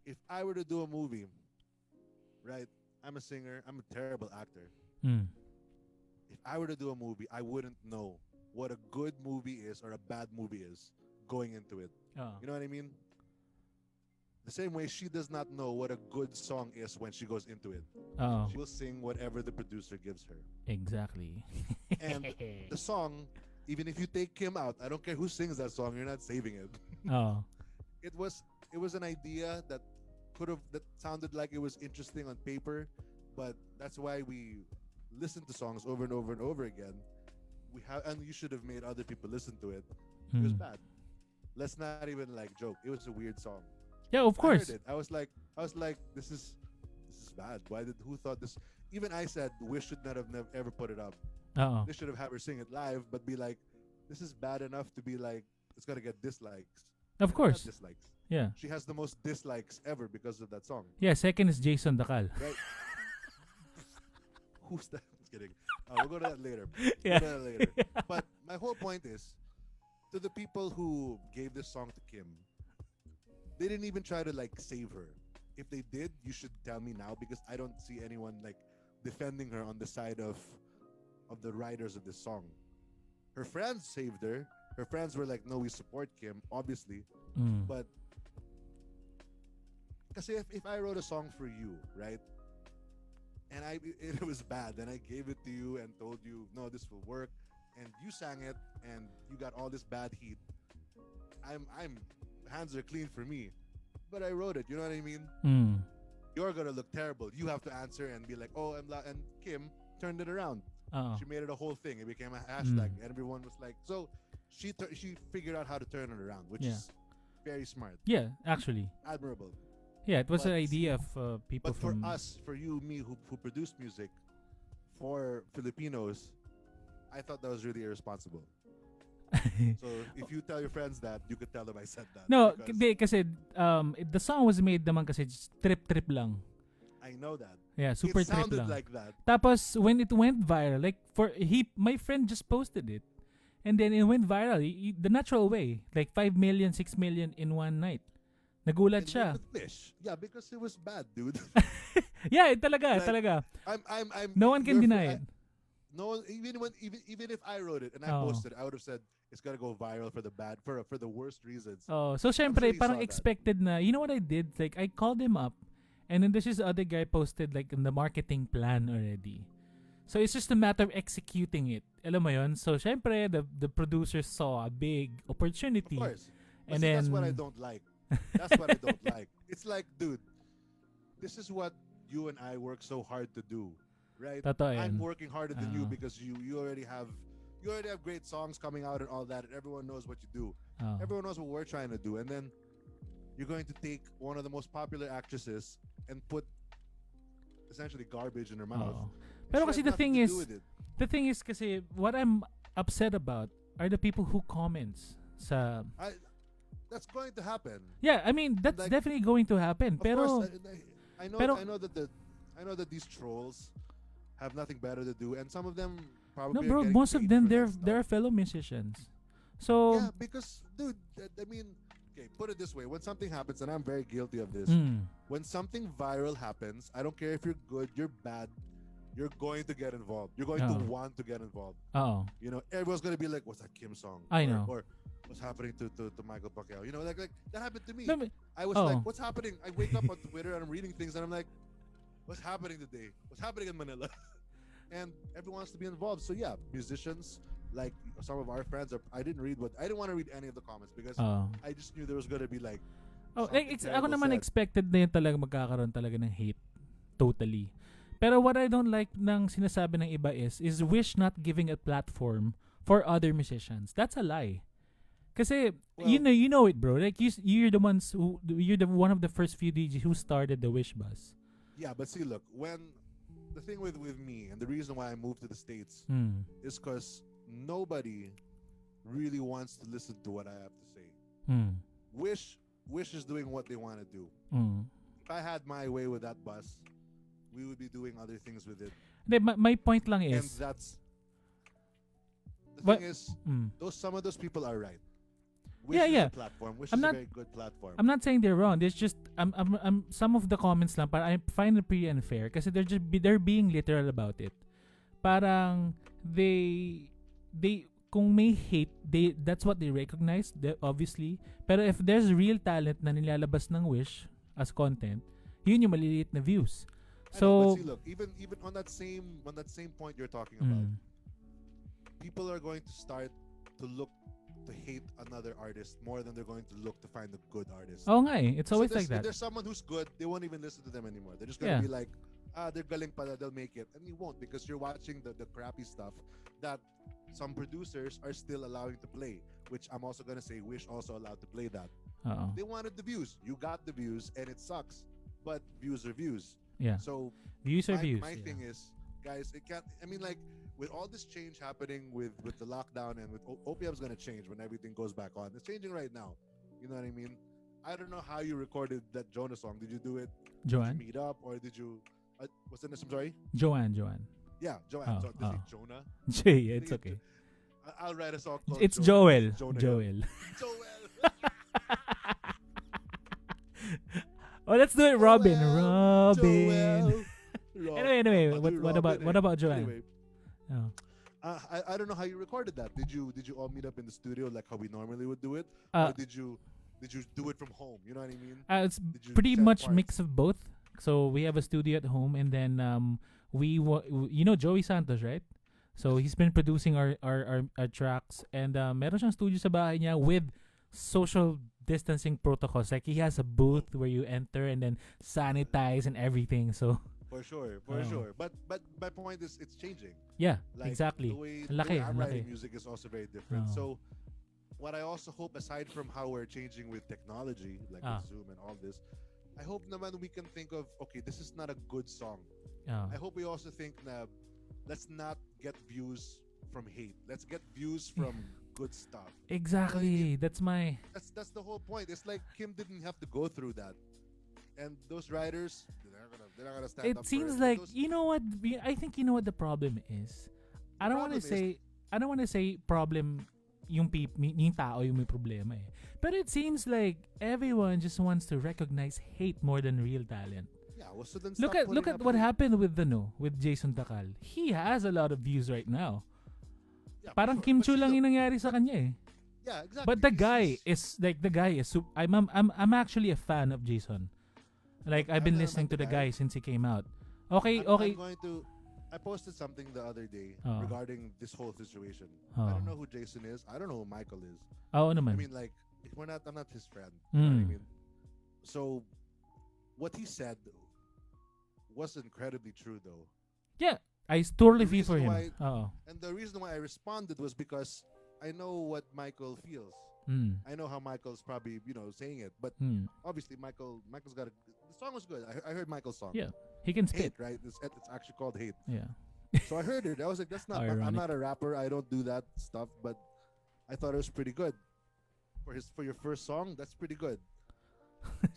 if I were to do a movie, right? I'm a singer. I'm a terrible actor. Mm. If I were to do a movie, I wouldn't know what a good movie is or a bad movie is going into it. Oh. You know what I mean? The same way she does not know what a good song is when she goes into it. Oh. She will sing whatever the producer gives her. Exactly. And the song, even if you take Kim out, I don't care who sings that song, you're not saving it. Oh. It was an idea that that sounded like it was interesting on paper, but that's why we listen to songs over and over and over again. And you should have made other people listen to it. It was bad. Let's not even like joke. It was a weird song. Yeah, of course. I heard it. I was like, this is bad. Who thought this? Even I said Wish should not have ever put it up. Oh. They should have had her sing it live, but be like, this is bad enough to be like, it's gonna get dislikes. Of course. Not dislikes. Yeah. She has the most dislikes ever because of that song. Yeah, second is Jason Dakal. Right? Who's that? Just kidding. We'll go to that later. Yeah. We'll go to that later. But my whole point is, to the people who gave this song to Kim, they didn't even try to like save her. If they did, you should tell me now, because I don't see anyone like defending her on the side of the writers of this song. Her friends saved her. Her friends were like, no, we support Kim, obviously. But because if I wrote a song for you, right, and it was bad, and I gave it to you and told you, no, this will work, and you sang it and you got all this bad heat, I'm hands are clean for me, but I wrote it. You know what I mean? You're gonna look terrible. You have to answer and be like, oh, and Kim turned it around. She made it a whole thing. It became a hashtag, and everyone was like, so she figured out how to turn it around, which is very smart. Yeah, actually. Admirable. Yeah, it was an idea of people but from... for us, for you, me, who produce music for Filipinos, I thought that was really irresponsible. So if you tell your friends that, you could tell them I said that. No, kasi the song was made naman kasi just trip lang. I know that. Yeah, super it trip sounded lang. like that. Tapos when it went viral, like my friend just posted it, and then it went viral the natural way, like 5 million, 6 million in one night. Nagulat siya. Fish. Yeah, because it was bad, dude. Yeah, talaga. I'm no one can deny it. No, even if I wrote it and I posted it, I would have said it's gonna go viral for the bad, for the worst reasons. Oh, so syempre parang expected na. You know what I did? Like I called him up, and then this other guy posted like in the marketing plan already. So it's just a matter of executing it. Alam mo yun? So syempre the producers saw a big opportunity. Of course. And then that's what I don't like. That's what I don't like. It's like, dude, this is what you and I work so hard to do, right? I'm working harder than you because you already have great songs coming out and all that, and everyone knows what you do. Everyone knows what we're trying to do, and then you're going to take one of the most popular actresses and put essentially garbage in her mouth. Pero kasi the thing is kasi what I'm upset about are the people who comments sa... That's going to happen. Yeah, I mean that's like, definitely going to happen. Pero course, I know that these trolls have nothing better to do, and some of them probably. No, bro. Most of them they're fellow musicians. So yeah, because dude, I mean, okay, put it this way: when something happens, and I'm very guilty of this, when something viral happens, I don't care if you're good, you're bad, you're going to get involved. You're going to want to get involved. You know, everyone's gonna be like, "What's that Kim song?" I know. Or what's happening to Michael Pacquiao? You know, like that happened to me. No, but, I was like, what's happening? I wake up on Twitter and I'm reading things and I'm like, what's happening today? What's happening in Manila? And everyone wants to be involved. So yeah, musicians, like some of our friends, I didn't want to read any of the comments because I just knew there was going to be like. Ako naman expected na yun talaga magkakaroon talaga ng hate. Totally. Pero what I don't like ng sinasabi ng iba is Wish not giving a platform for other musicians. That's a lie. Kasi you know it, bro. Like you're the one of the first few DJs who started the Wish Bus. Yeah, but see, look, when the thing with me and the reason why I moved to the States is because nobody really wants to listen to what I have to say. Wish is doing what they want to do. If I had my way with that bus, we would be doing other things with it. My point lang And is, that's the But- thing is, some of those people are right. Yeah, Wish yeah. is a platform. Wish I'm is not- a very good platform. I'm not saying they're wrong. There's just some of the comments lang, but I find it pretty unfair kasi they're being literal about it. Parang they kung may hate, that's what they recognize, obviously. Pero if there's real talent na nilalabas ng Wish as content, yun yung maliliit na views. I know, So but see, look, even on that same point you're talking about, people are going to start to look to hate another artist more than they're going to look to find a good artist. oh nga eh. It's always like If that. there's someone who's good, they won't even listen to them anymore. They're just gonna be like, they're galing pala, they'll make it. And you won't, because you're watching the crappy stuff that some producers are still allowing to play, which I'm also gonna say Wish also allowed to play that. Uh-oh. They wanted the views. You got the views and it sucks. But views are views. Yeah. So Views are views. my thing is, guys, it can't, I mean, like, with all this change happening with the lockdown and with OPM's gonna change when everything goes back on. It's changing right now. You know what I mean? I don't know how you recorded that Jonah song. Did you do it? Joanne? Did you meet up or did you? What's the name? I'm sorry. Joanne. Yeah, Joanne. Oh, So, did it Jonah? Jay, it's okay. I'll write a song called It's Jonah. Joel. Jonah. Joel. Joel. Oh, let's do it, Robin. Robin. Joel. Anyway, Robin, what about Joanne? Anyway, Oh. I don't know how you recorded that. Did you all meet up in the studio like how we normally would do it, Uh, or did you do it from home? You know what I mean? It's Did you pretty set much parts? mix of both. So we have a studio at home, and then you know Joey Santos, right? So he's been producing our tracks, and meron siyang studio sa bahay niya with social distancing protocols. Like he has a booth where you enter and then sanitize and everything. So For sure. Oh. But my point is, it's changing. yeah, Like, exactly. The way Laki, I'm laki. writing music is also very different. Oh. So, what I also hope, aside from how we're changing with technology, like with Zoom and all this, I hope naman we can think of, okay, this is not a good song. Oh. I hope we also think na, let's not get views from hate. Let's get views from good stuff. Exactly. That's my. That's the whole point. It's like Kim didn't have to go through that, and those writers, they're not gonna stand It up. seems for it. like Those, you know what. I think you know what the problem is. I don't want to problem is- say. I don't want to say problem. Yung tao yung may problema eh. But it seems like everyone just wants to recognize hate more than real talent. yeah, well, so then Look stop at putting up what hate. happened with Jason Takal. He has a lot of views right now. Yeah, for Parang sure. Kim But Chu see, lang look, yung nangyari sa kanya eh. Yeah, exactly. But the He's- guy is I'm actually a fan of Jason. Like I've been I've never listening met to the the guy. guy since he came out. Okay, I'm okay. going to. I posted something the other day Oh. regarding this whole situation. Oh. I don't know who Jason is. I don't know who Michael is. Oo I naman. mean, like, I'm not his friend. You know what I Mm. mean? So, what he said was incredibly true, though. Yeah, I totally The feel for reason him. why- Oo. And the reason why I responded was because I know what Michael feels. Mm. I know how Michael's probably, saying it. But Mm. obviously, Michael's got the song was good. I heard Michael's song. Yeah, he can Hate, spit. right? It's actually called Hate. Yeah. So I heard it. I was like, that's not. Ironic. I'm not a rapper. I don't do that stuff. But I thought it was pretty good for your first song. That's pretty good.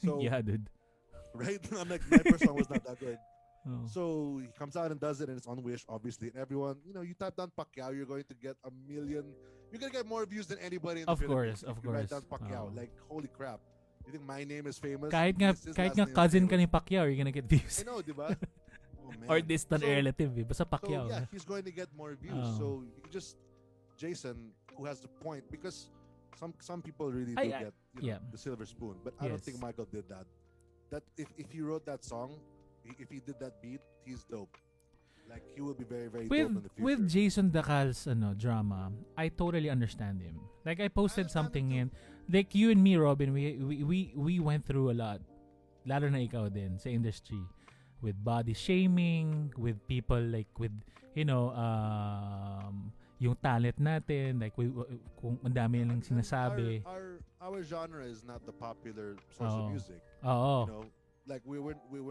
So yeah, dude. right, I'm like, my first song was not that good. Oh. So he comes out and does it, and it's on Wish, obviously. And everyone, you type down Pacquiao, you're going to get 1 million. You're gonna get more views than anybody in the Of Philippines. course, of if you write course. down Pacquiao, Oh. like, holy crap! You think my name is famous? Kahit nga His last name is cousin ka famous. ni Pacquiao, you're gonna get views. I know, diba? Oh, man. Or distant So- relative, eh. Basta So Pacquiao. yeah, he's going to get more views. Oh. So you just Jason, who has the point, because some people really I- do I- get yeah. the silver spoon, but I don't Yes. think Michael did that. That if he wrote that song, if he did that beat, he's dope. Like he will be very very dope in the future. With Jason Dacal's drama, I totally understand him. Like I posted understand something him in, like you and me, Robin, we went through a lot. Lalo na ikaw din sa industry, with body shaming, with people like with yung talent natin, like kung ang dami lang sinasabi. Our genre is not the popular source of Oo. music. Oo. You know, like we're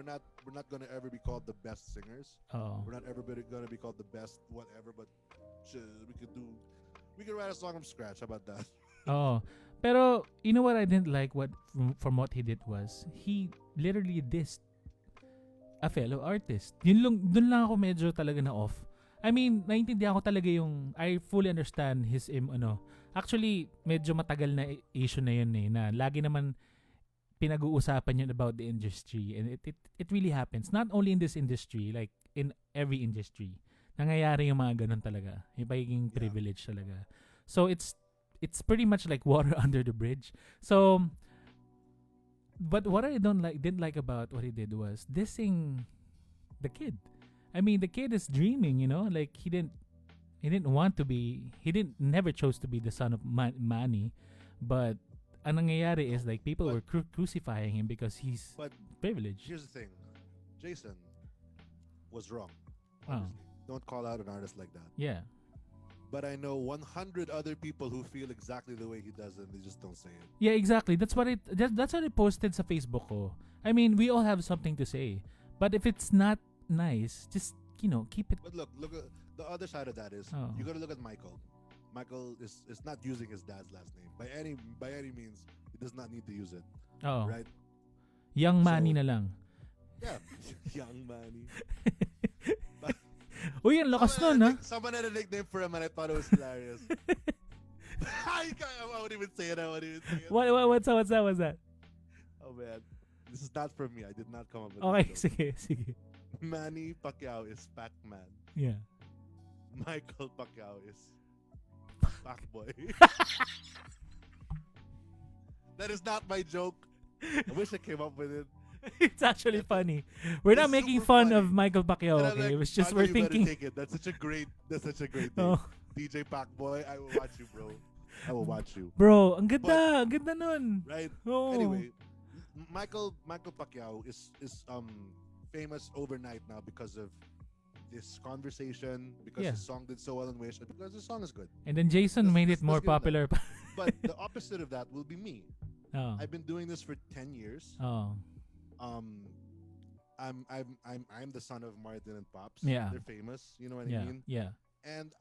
not gonna ever be called the best singers. Oh. We're not ever gonna be called the best whatever. But we could write a song from scratch. How about that? Oh. Pero, you know what I didn't like from what he did was, he literally dissed a fellow artist. Dun lang ako medyo talaga na off. I mean, naiintindihan ko talaga yung, I fully understand his, actually, medyo matagal na issue na yun na lagi naman pinag-uusapan yun about the industry. And it really happens. Not only in this industry, like, in every industry. Nangyayari yung mga ganun talaga. Yung pagiging privilege talaga. So, it's pretty much like water under the bridge. So, but what I didn't like about what he did was dissing the kid. I mean, the kid is dreaming, like he didn't want to be, never chose to be the son of Manny, but ang nangyayari is like people were crucifying him because he's privileged. Here's the thing, Jason was wrong. Oh. Don't call out an artist like that. Yeah. But I know 100 other people who feel exactly the way he does and they just don't say it. Yeah, exactly. That's what I posted sa Facebook ko. I mean, we all have something to say. But if it's not nice, just, keep it. But look at the other side of that is you got to look at Michael. Michael is not using his dad's last name. By any means, he does not need to use it. Oh. Right? Young Manny na lang. Yeah. Young Manny. Uy, ang lakas nun, ha? Someone had a nickname for him and I thought it was hilarious. I won't even say it. What's that? Oh, man. This is not from me. I did not come up with Okay, sige. Manny Pacquiao is Pac-Man. Yeah. Michael Pacquiao is Pac-Boy. That is not my joke. I wish I came up with it. It's actually funny. We're not making fun of Michael Pacquiao, okay? It was just we're thinking. Take it. That's such a great thing. Oh. DJ Pac-Boy, I will watch you, bro. I will watch you. Bro, ang ganda nun. Right? Oh. Anyway, Michael Pacquiao is famous overnight now because of this conversation, because his song did so well in Wish, and because the song is good. And then Jason made it more popular. But the opposite of that will be me. Oh. I've been doing this for 10 years. Oh. I'm the son of Martin and Pops. Yeah. They're famous. You know what I mean? Yeah. And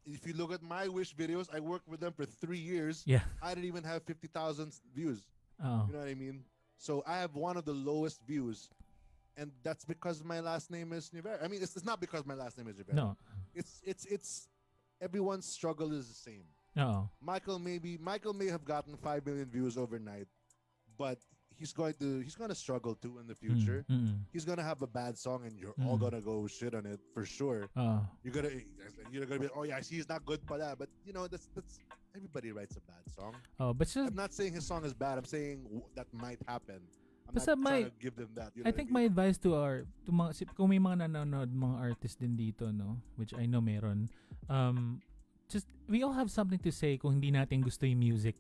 if you look at my Wish videos, I worked with them for 3 years. Yeah. I didn't even have 50,000 views. Oh. You know what I mean? So I have one of the lowest views, and that's because my last name is Nievera. I mean, it's not because my last name is Nievera. No. It's everyone's struggle is the same. No. Michael may have gotten 5 million views overnight, but he's going to struggle too in the future. He's gonna have a bad song, and you're all gonna go shit on it for sure. You're gonna be, oh yeah, I see he's not good, but that's everybody writes a bad song. But I'm not saying his song is bad. I'm saying that might happen. I'm not trying to give them that. I think my advice to mga, kung may mga nanonood, mga artists din dito, no, which I know meron, just we all have something to say kung hindi natin gusto yung music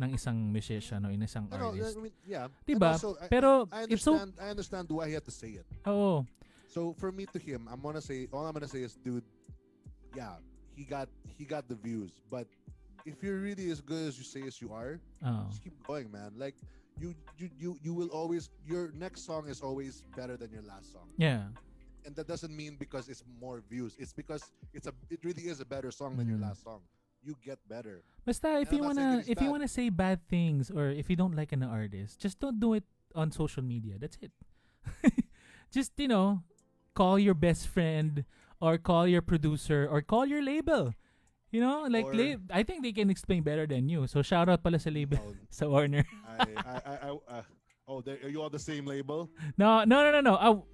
ng isang musician o isang artist. I mean, yeah. Diba? Also, pero I understand why he had to say it. Oo. So for me to him, all I'm gonna say is, dude, yeah, he got the views, but if you're really as good as you say as you are, just keep going, man. Like you will always, your next song is always better than your last song. Yeah. And that doesn't mean because it's more views. It's because it really is a better song than your last song. You get better. Basta if you wanna say bad things, or if you don't like an artist, just don't do it on social media. That's it. Just call your best friend, or call your producer, or call your label. I think they can explain better than you. So shout out pala sa label, sa Warner. Are you all the same label? No.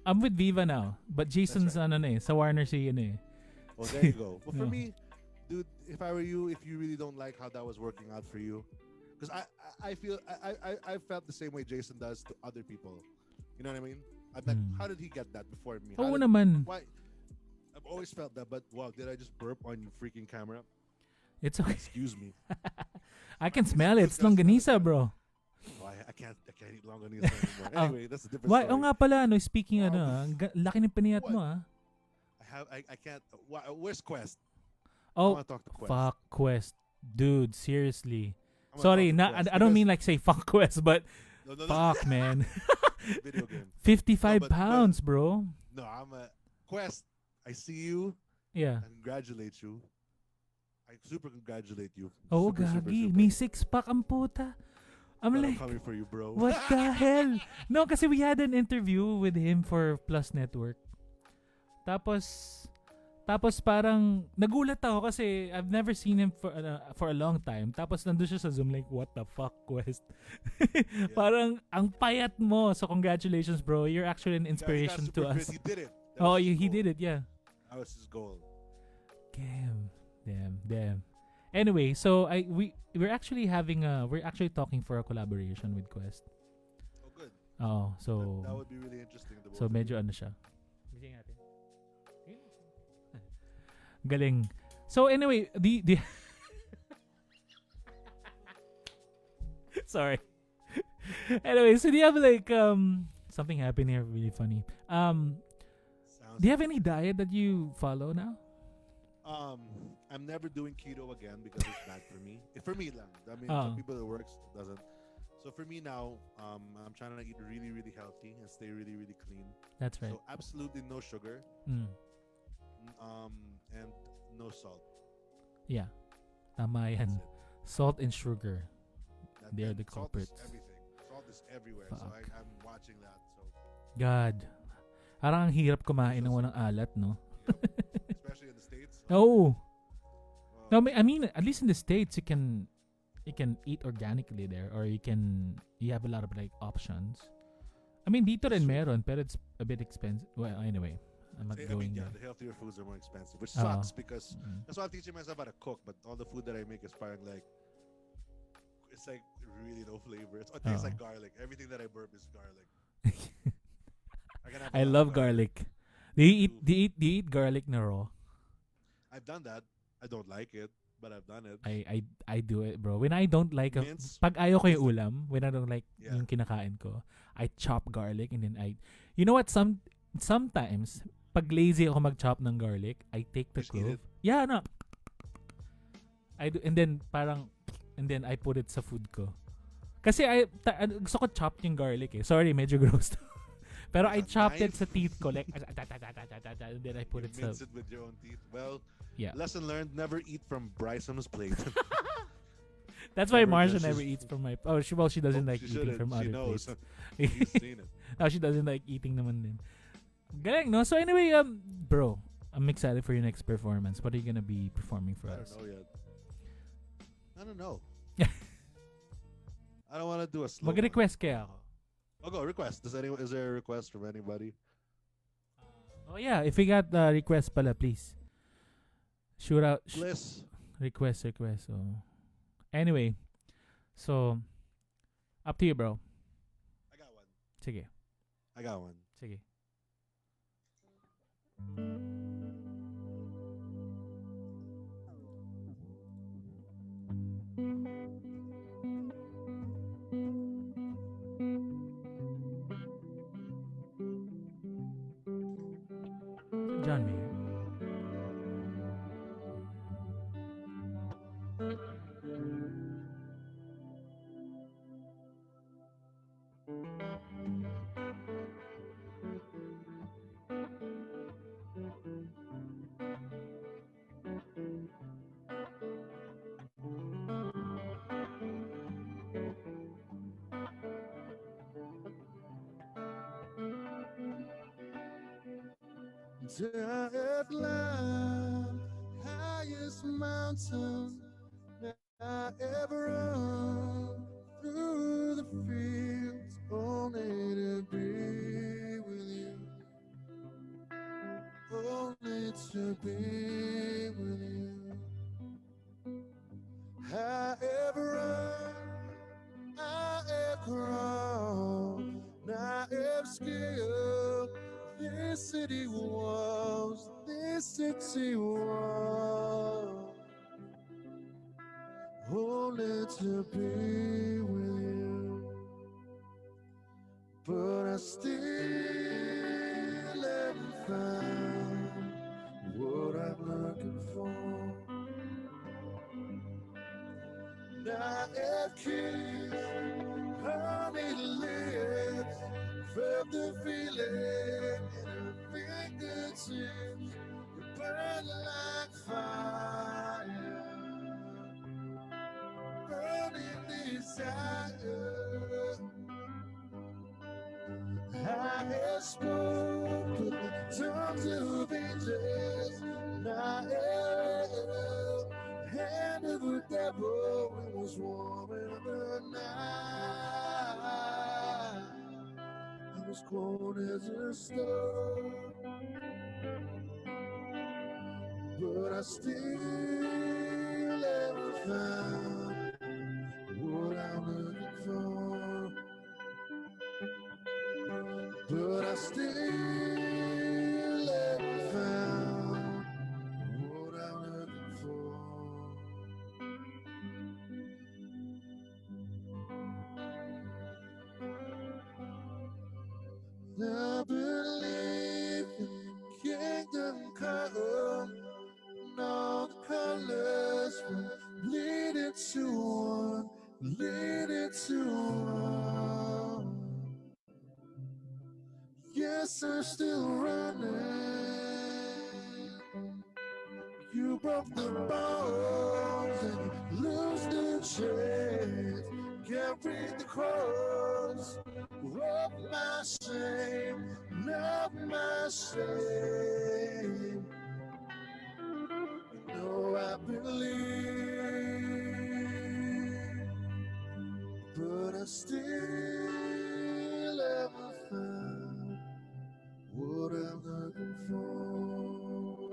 I'm with Viva now. But Jason's right. Sa Warner si Oh, there you go. But for me, dude, if I were you, if you really don't like how that was working out for you, because I feel I felt the same way Jason does to other people. You know what I mean? I'm like, how did he get that before me? Oo naman. Why? I've always felt that, but wow, did I just burp on your freaking camera? It's okay. Excuse me. I can smell it. It's longganisa, bro. Oh, I can't eat longganisa anymore. Anyway, that's a different story. Nga pala, speaking laki ng paniyat mo, I can't. Where's Quest? Oh, I want to talk to Quest. Fuck Quest. Dude, seriously. Sorry, I don't mean like say fuck Quest, but fuck, man. Video game. 55 but pounds, bro. no, I'm a Quest. I see you. Yeah. I congratulate you. I super congratulate you. Oh, Super, super, gagi. super. May six-pack ang puta. I'm But like, I'm coming for you, bro. what the hell? No, kasi we had an interview with him for Plus Network. Tapos parang nagulat ako kasi I've never seen him for a long time. Tapos nandun siya sa Zoom like, what the fuck, Quest? Yeah. Parang ang payat mo. So congratulations, bro. You're actually an inspiration to us. He did it. He did it, yeah. That was his goal. Damn. Anyway, so we're actually talking for a collaboration with Quest. Oh, good. Oh, so that would be really interesting. So medyo ano siya. Galing. So anyway, the sorry. Anyway, so do you have like something happened here really funny. Do you have any diet that you follow now? I'm never doing keto again because it's bad for me. For me lang. I mean, some people it works, it doesn't. So for me now, I'm trying to eat really, really healthy and stay really, really clean. That's right. So absolutely no sugar. And no salt. Yeah. Tama yan. Salt and sugar. They're the culprits. Salt is everything. Salt is everywhere. Fuck. So I'm watching that. So God. Parang ang hirap kumain ng walang alat, no? Yep. Especially in the States. Oh. No, I mean, at least in the States, you can eat organically there, or you have a lot of like options. I mean, dito rin meron, pero it's a bit expensive. Well, anyway. I'm not going there. The healthier foods are more expensive, which sucks because that's why I'm teaching myself how to cook. But all the food that I make is probably like, it's like really no flavor. It tastes like garlic. Everything that I burp is garlic. I love garlic. Do you eat garlic na raw? I've done that. I don't like it, but I've done it. I do it, bro. When I don't like pag ayaw ko yung ulam, when I don't like yung kinakain ko, I chop garlic and then you know what? Sometimes pag lazy ako mag-chop ng garlic, I take the clove. Yeah, no. I do, and then I put it sa food ko. Kasi gusto ko chop yung garlic eh. Sorry, medyo gross. Pero I chopped it sa teeth ko like and then I put it sa... Mince it with your own teeth. Well, yeah. Lesson learned, never eat from Brisom's plate. That's why Marsha never eats from my... Oh, she doesn't like eating from other knows. plates. She's seen it. No, she doesn't like eating naman din. Galing, no? So anyway, bro, I'm excited for your next performance. What are you gonna be performing for us? I don't know yet. I don't know. I don't want to do a slow Mag-request kaya ako. I'll go request. Is there a request from anybody? Oh yeah, if we got request pala, please. Shoot out. Bliss. Request. So anyway, so up to you, bro. I got one. Sige. I got one. Sige. John Mayer. I've climbed highest mountain I ever run through the fields only to be with you, only to be with you. I ever run, I ever crawl, I ever scaled this city walls, only to be with you. But I still haven't found what I'm looking for. I have kissed honey lips, Felt the feeling in her fingertips. You burn like fire, burning desire. I have spoken the tongues of angels. And I held the hand of the devil. It was warm in the night. I was cold as a stone, but I still haven't found what I'm looking for. But I still haven't found what I'm looking for. I believe in kingdom come, and all the colors from bleeding to one, bleeding to one. Yes, I'm still running. You broke the bones and you lose the chains. Carry the cross, love my shame, love my shame. You know I believe, but I still haven't found what I'm looking for.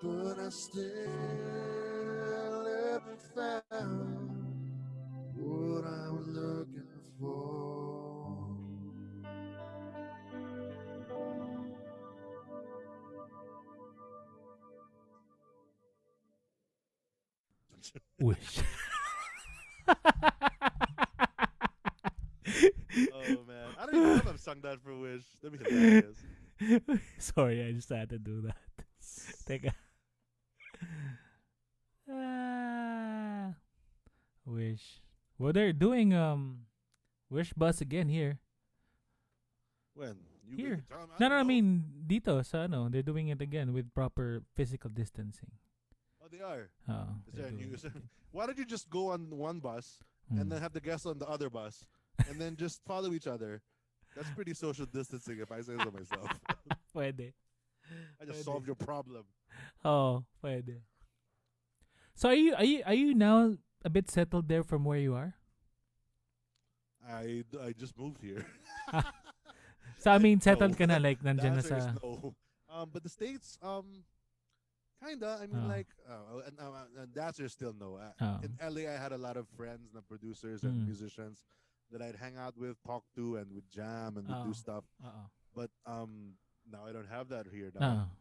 But I still haven't found what I was looking for. Wish. Oh man, I don't even know if I've sung that for Wish. That'd be hilarious. Sorry, I just had to do that. Teka. Wish. Well, they're doing Wish Bus again here. When you Here. Tom, No, I don't know. mean dito sa ano, they're doing it again with proper physical distancing. Oh, they are. Oo. Is there a they're new? doing it. Why don't you just go on one bus Hmm. and then have the guests on the other bus, and then just follow each other? That's pretty social distancing, if I say so myself. Pwede. I just Pwede. solved your problem. Oh, pwede. So are you now a bit settled there from where you are? I just moved here. So I mean No. settled ka na like The nandiyan na answer is sa no. But the States, kinda. I mean, Oh. like, and the answer is still no. Oh. In LA, I had a lot of friends, and producers and Mm. musicians that I'd hang out with, talk to, and would jam and would do Oh. stuff. Oo. But now I don't have that here Oh. now.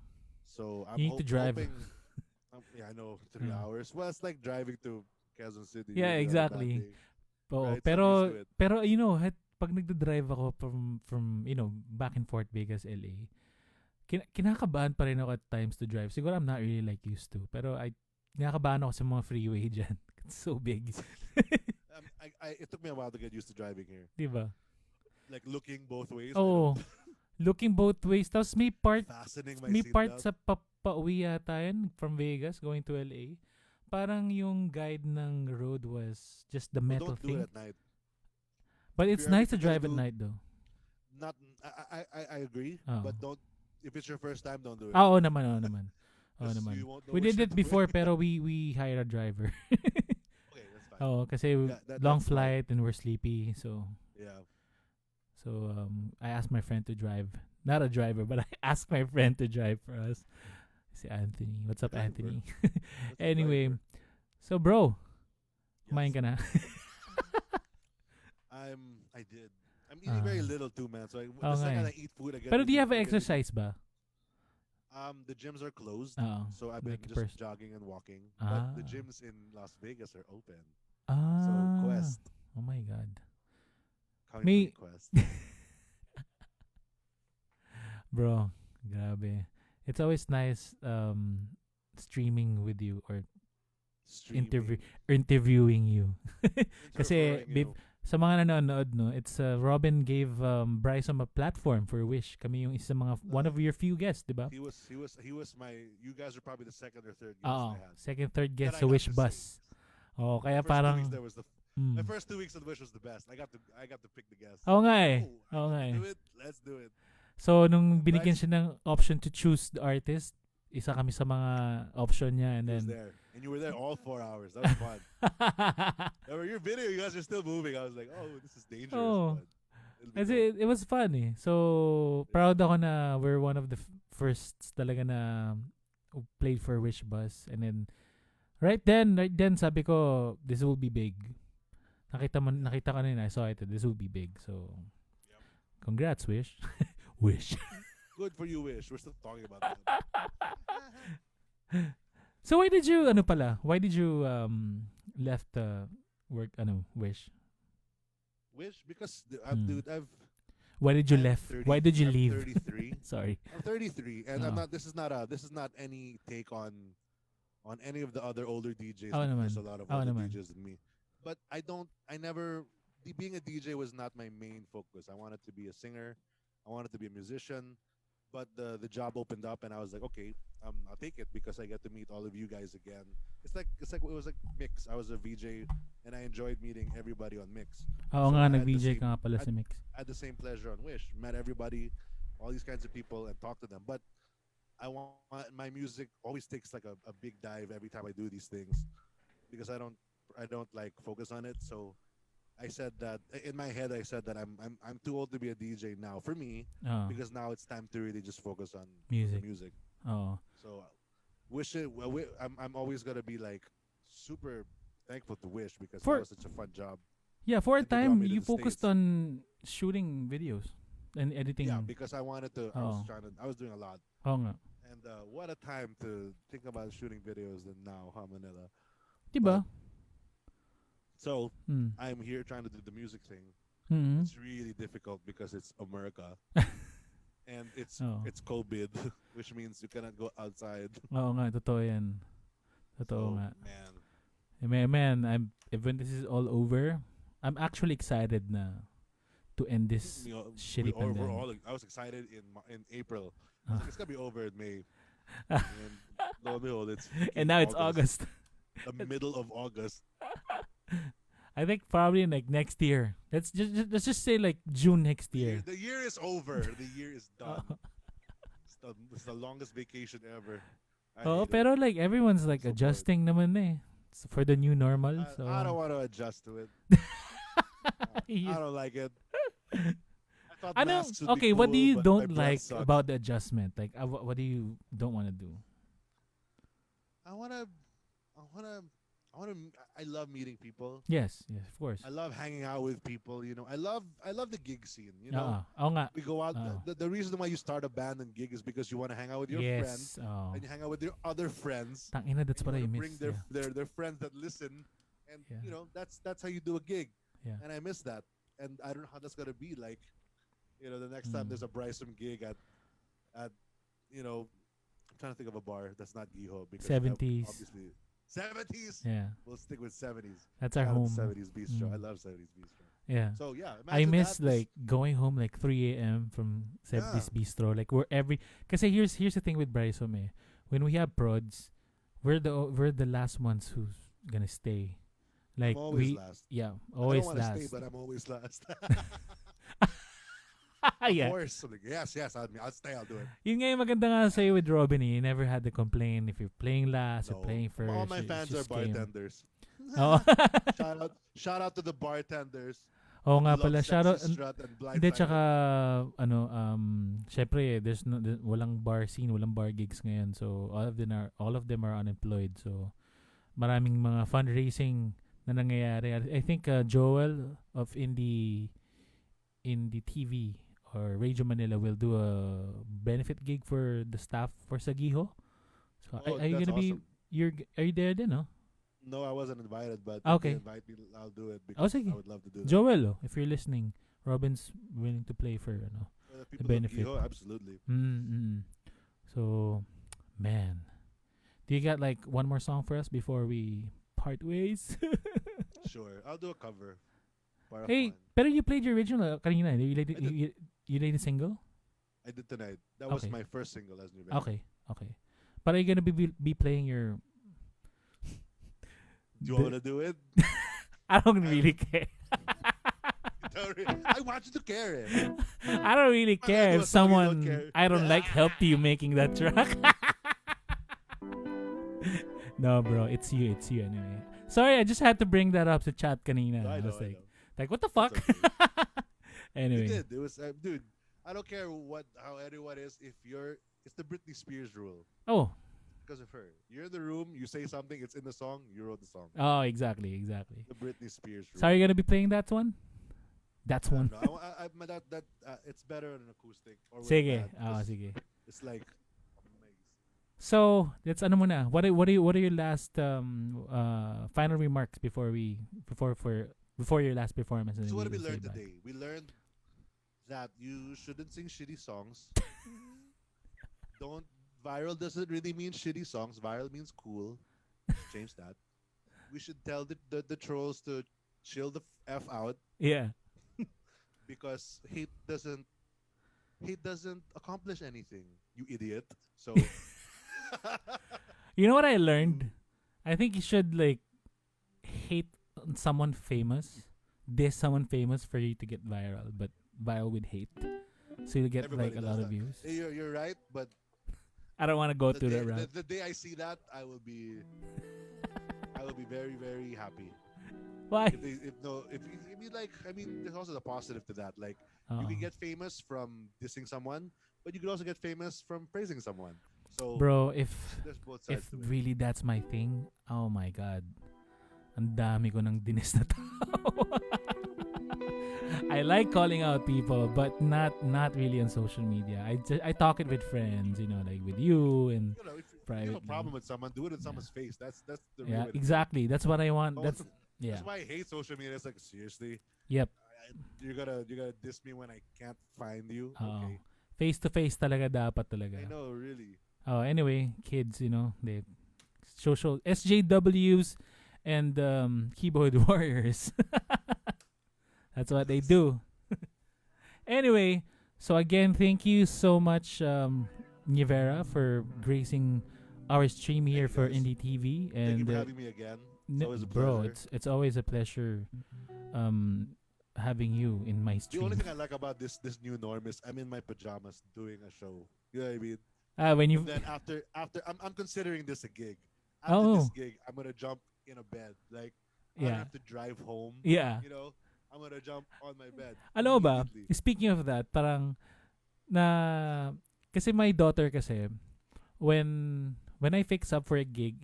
So I'm You need to drive. hoping. Yeah, I know 3 hours. Well, it's like driving to Quezon City. Yeah, usually on a bad exactly. day. Oo, Right, so I'm pero used to it. pero you know, pag nagdo-drive ako from back and forth Vegas, LA, kinakabahan pa rin ako at times to drive. Siguro I'm not really like used to. Pero kinakabahan ako sa mga freeway dyan. It's so big. It took me a while to get used to driving here. Diba? Like looking both ways. Oh, looking both ways. Tapos may part Fastening my may part seatbelt. sa pauwi yata yan from Vegas going to LA. Parang yung guide ng road was just the Well, metal don't do thing. it at night. But If it's you're- nice if to you're drive at gonna do- night though. Not, I agree, Oh. but don't. If it's your first time, don't do it. Oo naman, oo naman. Oo 'Cause naman. you won't know We what did you're it before doing. pero we hired a driver. Okay, that's fine. Oo, kasi long That's fine. flight and we're sleepy. So Yeah. I asked my friend to drive. Not a driver, but I asked my friend to drive for us. Si Anthony. What's up, Driver. Anthony? That's a Anyway, driver. so bro, Yes. kumain ka na? I did. I'm eating very little too, man. So the nga second eh. I eat food, I get. Pero do you really- have I get really- exercise ba? The gyms are closed, Oo. so I've been Like a just person. jogging and walking. Ah. But the gyms in Las Vegas are open. Ah. So Quest, Oh my God. coming May- from Quest. Bro, grabe. It's always nice streaming with you or Streaming, interviewing you. Kasi interviewing, you know. sa mga nanonood, no, it's Robin gave Brisom a platform for Wish. Kami yung isa mga one of your few guests, di ba? He was my. You guys are probably the second or third guest I had. Second, third That guest I sa got Wish to Bus. sing. Oh, kaya My first 2 weeks parang there was my first 2 weeks of the Wish was the best. I got to pick the guests. Oo nga eh. Oh, Oo nga eh. do it. Let's do it. So, nung binigyan Bryce- siya ng option to choose the artist, isa kami sa mga option niya, and He then was there, and you were there all 4 hours. That was fun. Remember your video? You guys are still moving. I was like, oh, this is dangerous. Oh. But it'll be Kasi dope. it was fun eh. So, proud ako na we're one of the firsts talaga na who played for Wish Bus. And then, right then, sabi ko, this will be big. Nakita ko na I saw it. This will be big. So, Yep. congrats, Wish. Wish. Good for you, Wish. We're still talking about that. So, why did you left work, Wish? Wish because Hmm. dude, Why did you I'm left? 30 Why did you I'm leave? 33. Sorry. I'm 33, and Oh. This is not any take on any of the other older DJs. Oo because naman. There's a lot of Oo older naman. DJs than me. But being a DJ was not my main focus. I wanted to be a singer. I wanted to be a musician. But the job opened up, and I was like, okay, I'll take it because I get to meet all of you guys again. It was like Mix. I was a VJ, and I enjoyed meeting everybody on Mix. Oo So nga, I had the nag-VJ same- ka nga pala sa Mix. I had the same pleasure on Wish. Met everybody, all these kinds of people, and talked to them. But I want my music always takes like a big dive every time I do these things because I don't like focus on it. So I said that in my head. I said that I'm too old to be a DJ now for me Oh, because now it's time to really just focus on Music. the music. oh. So I'm always gonna be like super thankful to Wish because For- that was such a fun job. Yeah, for a And they brought time, me to you the focused States. on shooting videos and editing. Yeah, because I wanted to. Oh. I was doing a lot. Oo nga. And what a time to think about shooting videos than now, Manila. Diba? So Hmm. I'm here trying to do the music thing. Hmm. It's really difficult because it's America and it's Oh. it's COVID, which means you cannot go outside. Oo nga, totoo yan. Totoo So, nga. man, Man, when this is all over, I'm actually excited na to end this shitty pandemic. I was excited in April. I was Ah. like, it's gonna be over in May. And lo and behold, it's And now it's August. the middle of August. I think probably like next year. Let's just say like June next year. The year is over. The year is done. Oh. It's the longest vacation ever. I Oh, hate it. pero like everyone's like So bored. adjusting naman eh. For the new normal. So I don't want to adjust to it. I don't like it. I thought Ano, masks would be okay, what do cool, you but my don't breath like sucks. about the adjustment? Like, what do you don't want to do? I love meeting people. Yes, of course. I love hanging out with people. I love the gig scene. Oo nga. We go out. Oo. The reason why you start a band and gig is because you want to hang out with your friends, Yes. Oh. and you hang out with your other friends. Tangina, that's and what I you wanna miss. bring Yeah. their friends that listen, and Yeah. that's how you do a gig. Yeah. And I miss that, and I don't know how that's gonna be like. The next time there's a Brisom gig at I'm trying to think of a bar that's not Giho because 70s. obviously 70s. Yeah. We'll stick with 70s. That's our Shout out home. to 70s Bistro. Mm. I love 70s Bistro. Yeah. So yeah, I imagine miss that. like going home like 3 a.m. from 70s Bistro. Like kasi here's the thing with Brisom eh. When we have prods, we're the last ones who's gonna stay. Like I'm always last. yeah, I always don't want to last. stay, but I'm always last. Yeah. Of course. I'm like, yes, I'll stay. I'll do it. Yun nga yung maganda nga sa'yo with Robin eh. You never had to complain if you're playing last or No. playing first. All my you fans are just came. bartenders. Oo. Shout out to the bartenders. Oo nga Love pala. Sexy Shoutout. Strut and Hindi, Blindside. tsaka, syempre, walang bar scene, walang bar gigs ngayon. So, all of them are unemployed. So, maraming mga fundraising na nangyayari. I think Joel of Indie TV or Radio Manila will do a benefit gig for the staff for Sagiho. So, Oh, are you that's gonna be, awesome. are you there then, no? No, I wasn't invited, but Okay. if they invite me, I'll do it Oh, because sige. I would love to do that. Joel, if you're listening, Robin's willing to play for, For the people benefit. of Giho, absolutely. So, man. Do you got like one more song for us before we part ways? Sure. I'll do a cover. Para Hey, fun. pero you played your original kanina. I did. You played the single? I did tonight. That was Okay. my first single as Nievera. Okay. Okay. But are you gonna be playing your? Do you want to do it? I don't I really care. I want you to care. I don't really I'm gonna care do if a song you don't someone care. I don't like helped you making that track. No, bro, it's you anyway. Sorry, I just had to bring that up to chat kanina. I I know, was I know. like, what the That's fuck? okay. You Anyway, did. It was, dude. I don't care how anyone is. If you're, it's the Britney Spears rule. oh, Because of her, you're in the room. You say something. It's in the song. You wrote the song. oh, exactly. The Britney Spears rule. So are you gonna be playing that one? That's I one. don't know. That it's better on an acoustic or with Sige. that, Oh, 'cause sige. it's like amazing. So that's ano muna. What are your last final remarks before your last performance? And So then what did we will say learn bye. today? We learned that you shouldn't sing shitty songs. Don't Viral doesn't really mean shitty songs. Viral means cool. Change that. We should tell the trolls to chill the f out Yeah. because hate doesn't accomplish anything. You idiot. So You know what I learned? I think you should like hate on someone famous, diss someone famous for you to get viral, but viral with hate, so you get everybody like a does lot of that. views. You're right, but I don't want to go the to day, that route. the day I see that, I will be very very happy. Why? If you like, I mean, there's also the positive to that. Like you Oh. can get famous from dissing someone, but you could also get famous from praising someone. So Bro, if there's both sides to it. really that's my thing, oh my god. Ang dami ko ng dinis na tao. I like calling out people, but not really on social media. I talk it with friends, like with you and You know, if you privately. have a problem with someone, do it in someone's face. That's the real Yeah, way to do it. exactly. That's what I want. No That's one- yeah. That's why I hate social media. It's like seriously, Yep. you're gonna diss me when I can't find you. Oo. Okay, Face to face talaga dapat talaga. I know, really. Oh, anyway, kids, they social SJWs and keyboard warriors. That's what they do. Anyway, so again, thank you so much, Nievera, for gracing our stream here Thank you, for guys. Indie TV. Thank you And for having me again. It's always a bro, pleasure. it's always a pleasure having you in my The stream. only thing I like about this new norm is I'm in my pajamas doing a show. You know what I mean? When you And then after I'm considering this a gig. After Oh. this gig, I'm gonna jump in a bed. Like I don't Yeah. have to drive home. Yeah. You know, I'm gonna jump on my bed. Alam mo ba, immediately. speaking of that, parang kasi my daughter kasi, when I fix up for a gig,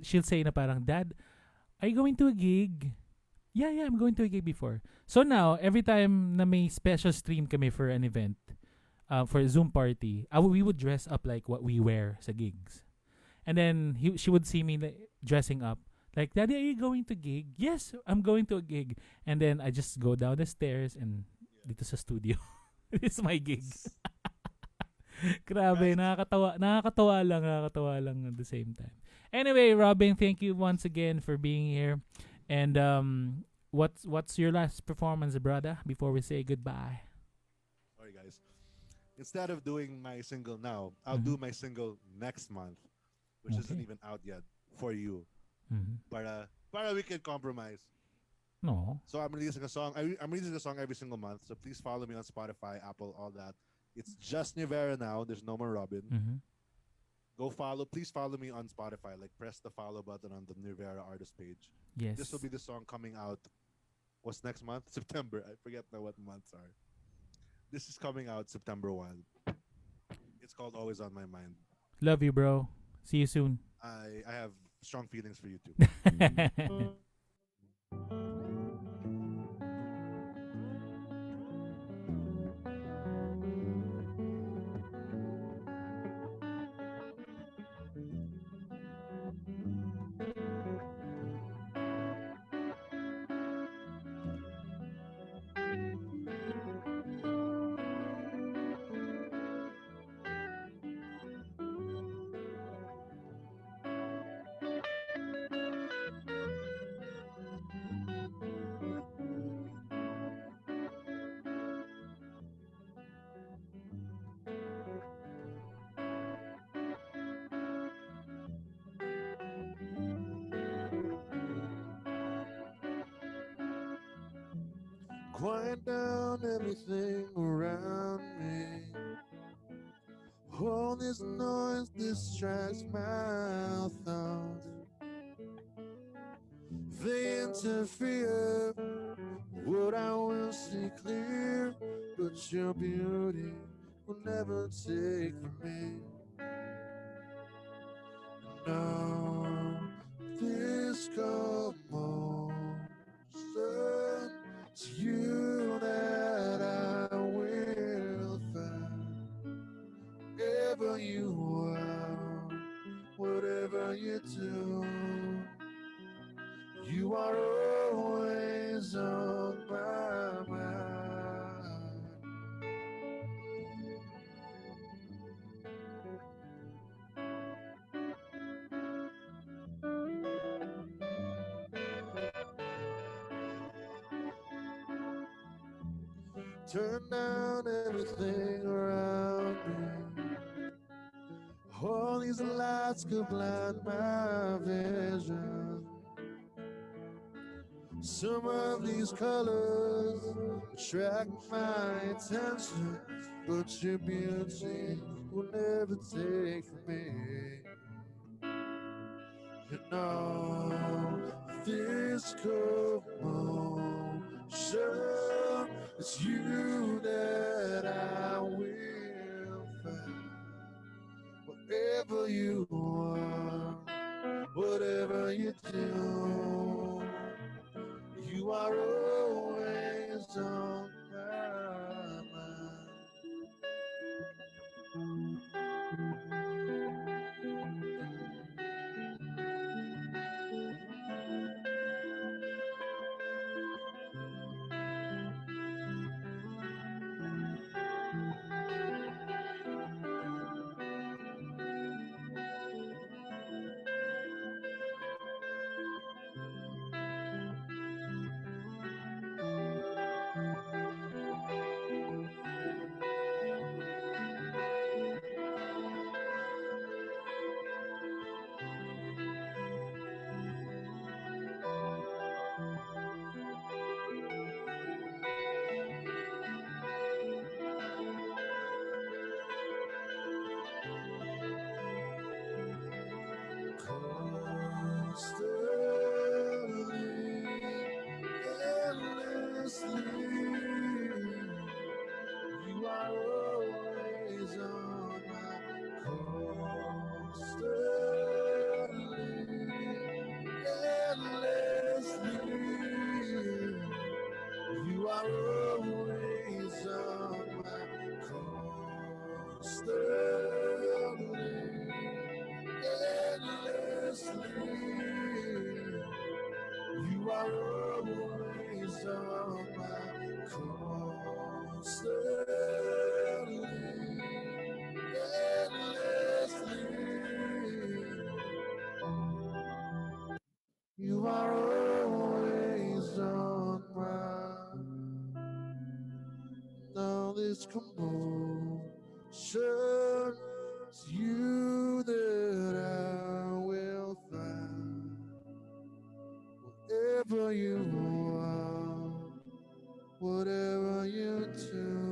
she'll say na parang, Dad, are you going to a gig? Yeah, I'm going to a gig before. So now, every time na may special stream kami for an event, for a Zoom party, we would dress up like what we wear sa gigs. And then she would see me dressing up. Like, Daddy, are you going to gig? Yes, I'm going to a gig. And then I just go down the stairs and dito sa studio. It's my gig. Grabe, Right. nakakatawa lang at the same time. Anyway, Robin, thank you once again for being here. And what's your last performance, brother, before we say goodbye? Alright, guys. Instead of doing my single now, I'll do my single next month, which isn't Okay. even out yet for you. Mm-hmm. Para we can compromise. No. So I'm releasing a song. I'm releasing a song every single month. So please follow me on Spotify, Apple, all that. It's just Nievera now. There's no more Robin. Mm-hmm. Go follow. Please follow me on Spotify. Like press the follow button on the Nievera artist page. Yes. This will be the song coming out. What's next month? September. I forget now what months are. This is coming out September 1. It's called Always on My Mind. Love you, bro. See you soon. I have strong feelings for you too. Quiet down everything around me. All this noise distracts my thoughts. They interfere. What I will see clear, but your beauty will never take from me. Now this commotion, it's you that I will find. Wherever you are, whatever you do, you are always on my mind. Turn down everything around me. All these lights could blind my vision. Some of these colors attract my attention, but your beauty will never take from me. You know this commotion, it's you that I will find. Wherever you are, whatever you do, you are always on my mind. Constantly, endlessly, you are always on my constantly, endlessly, you are always on my constantly, endlessly. You are always on my constantly, endlessly. You are always on my. Now this commotion, it's you that I will find. Wherever you are, whatever you do,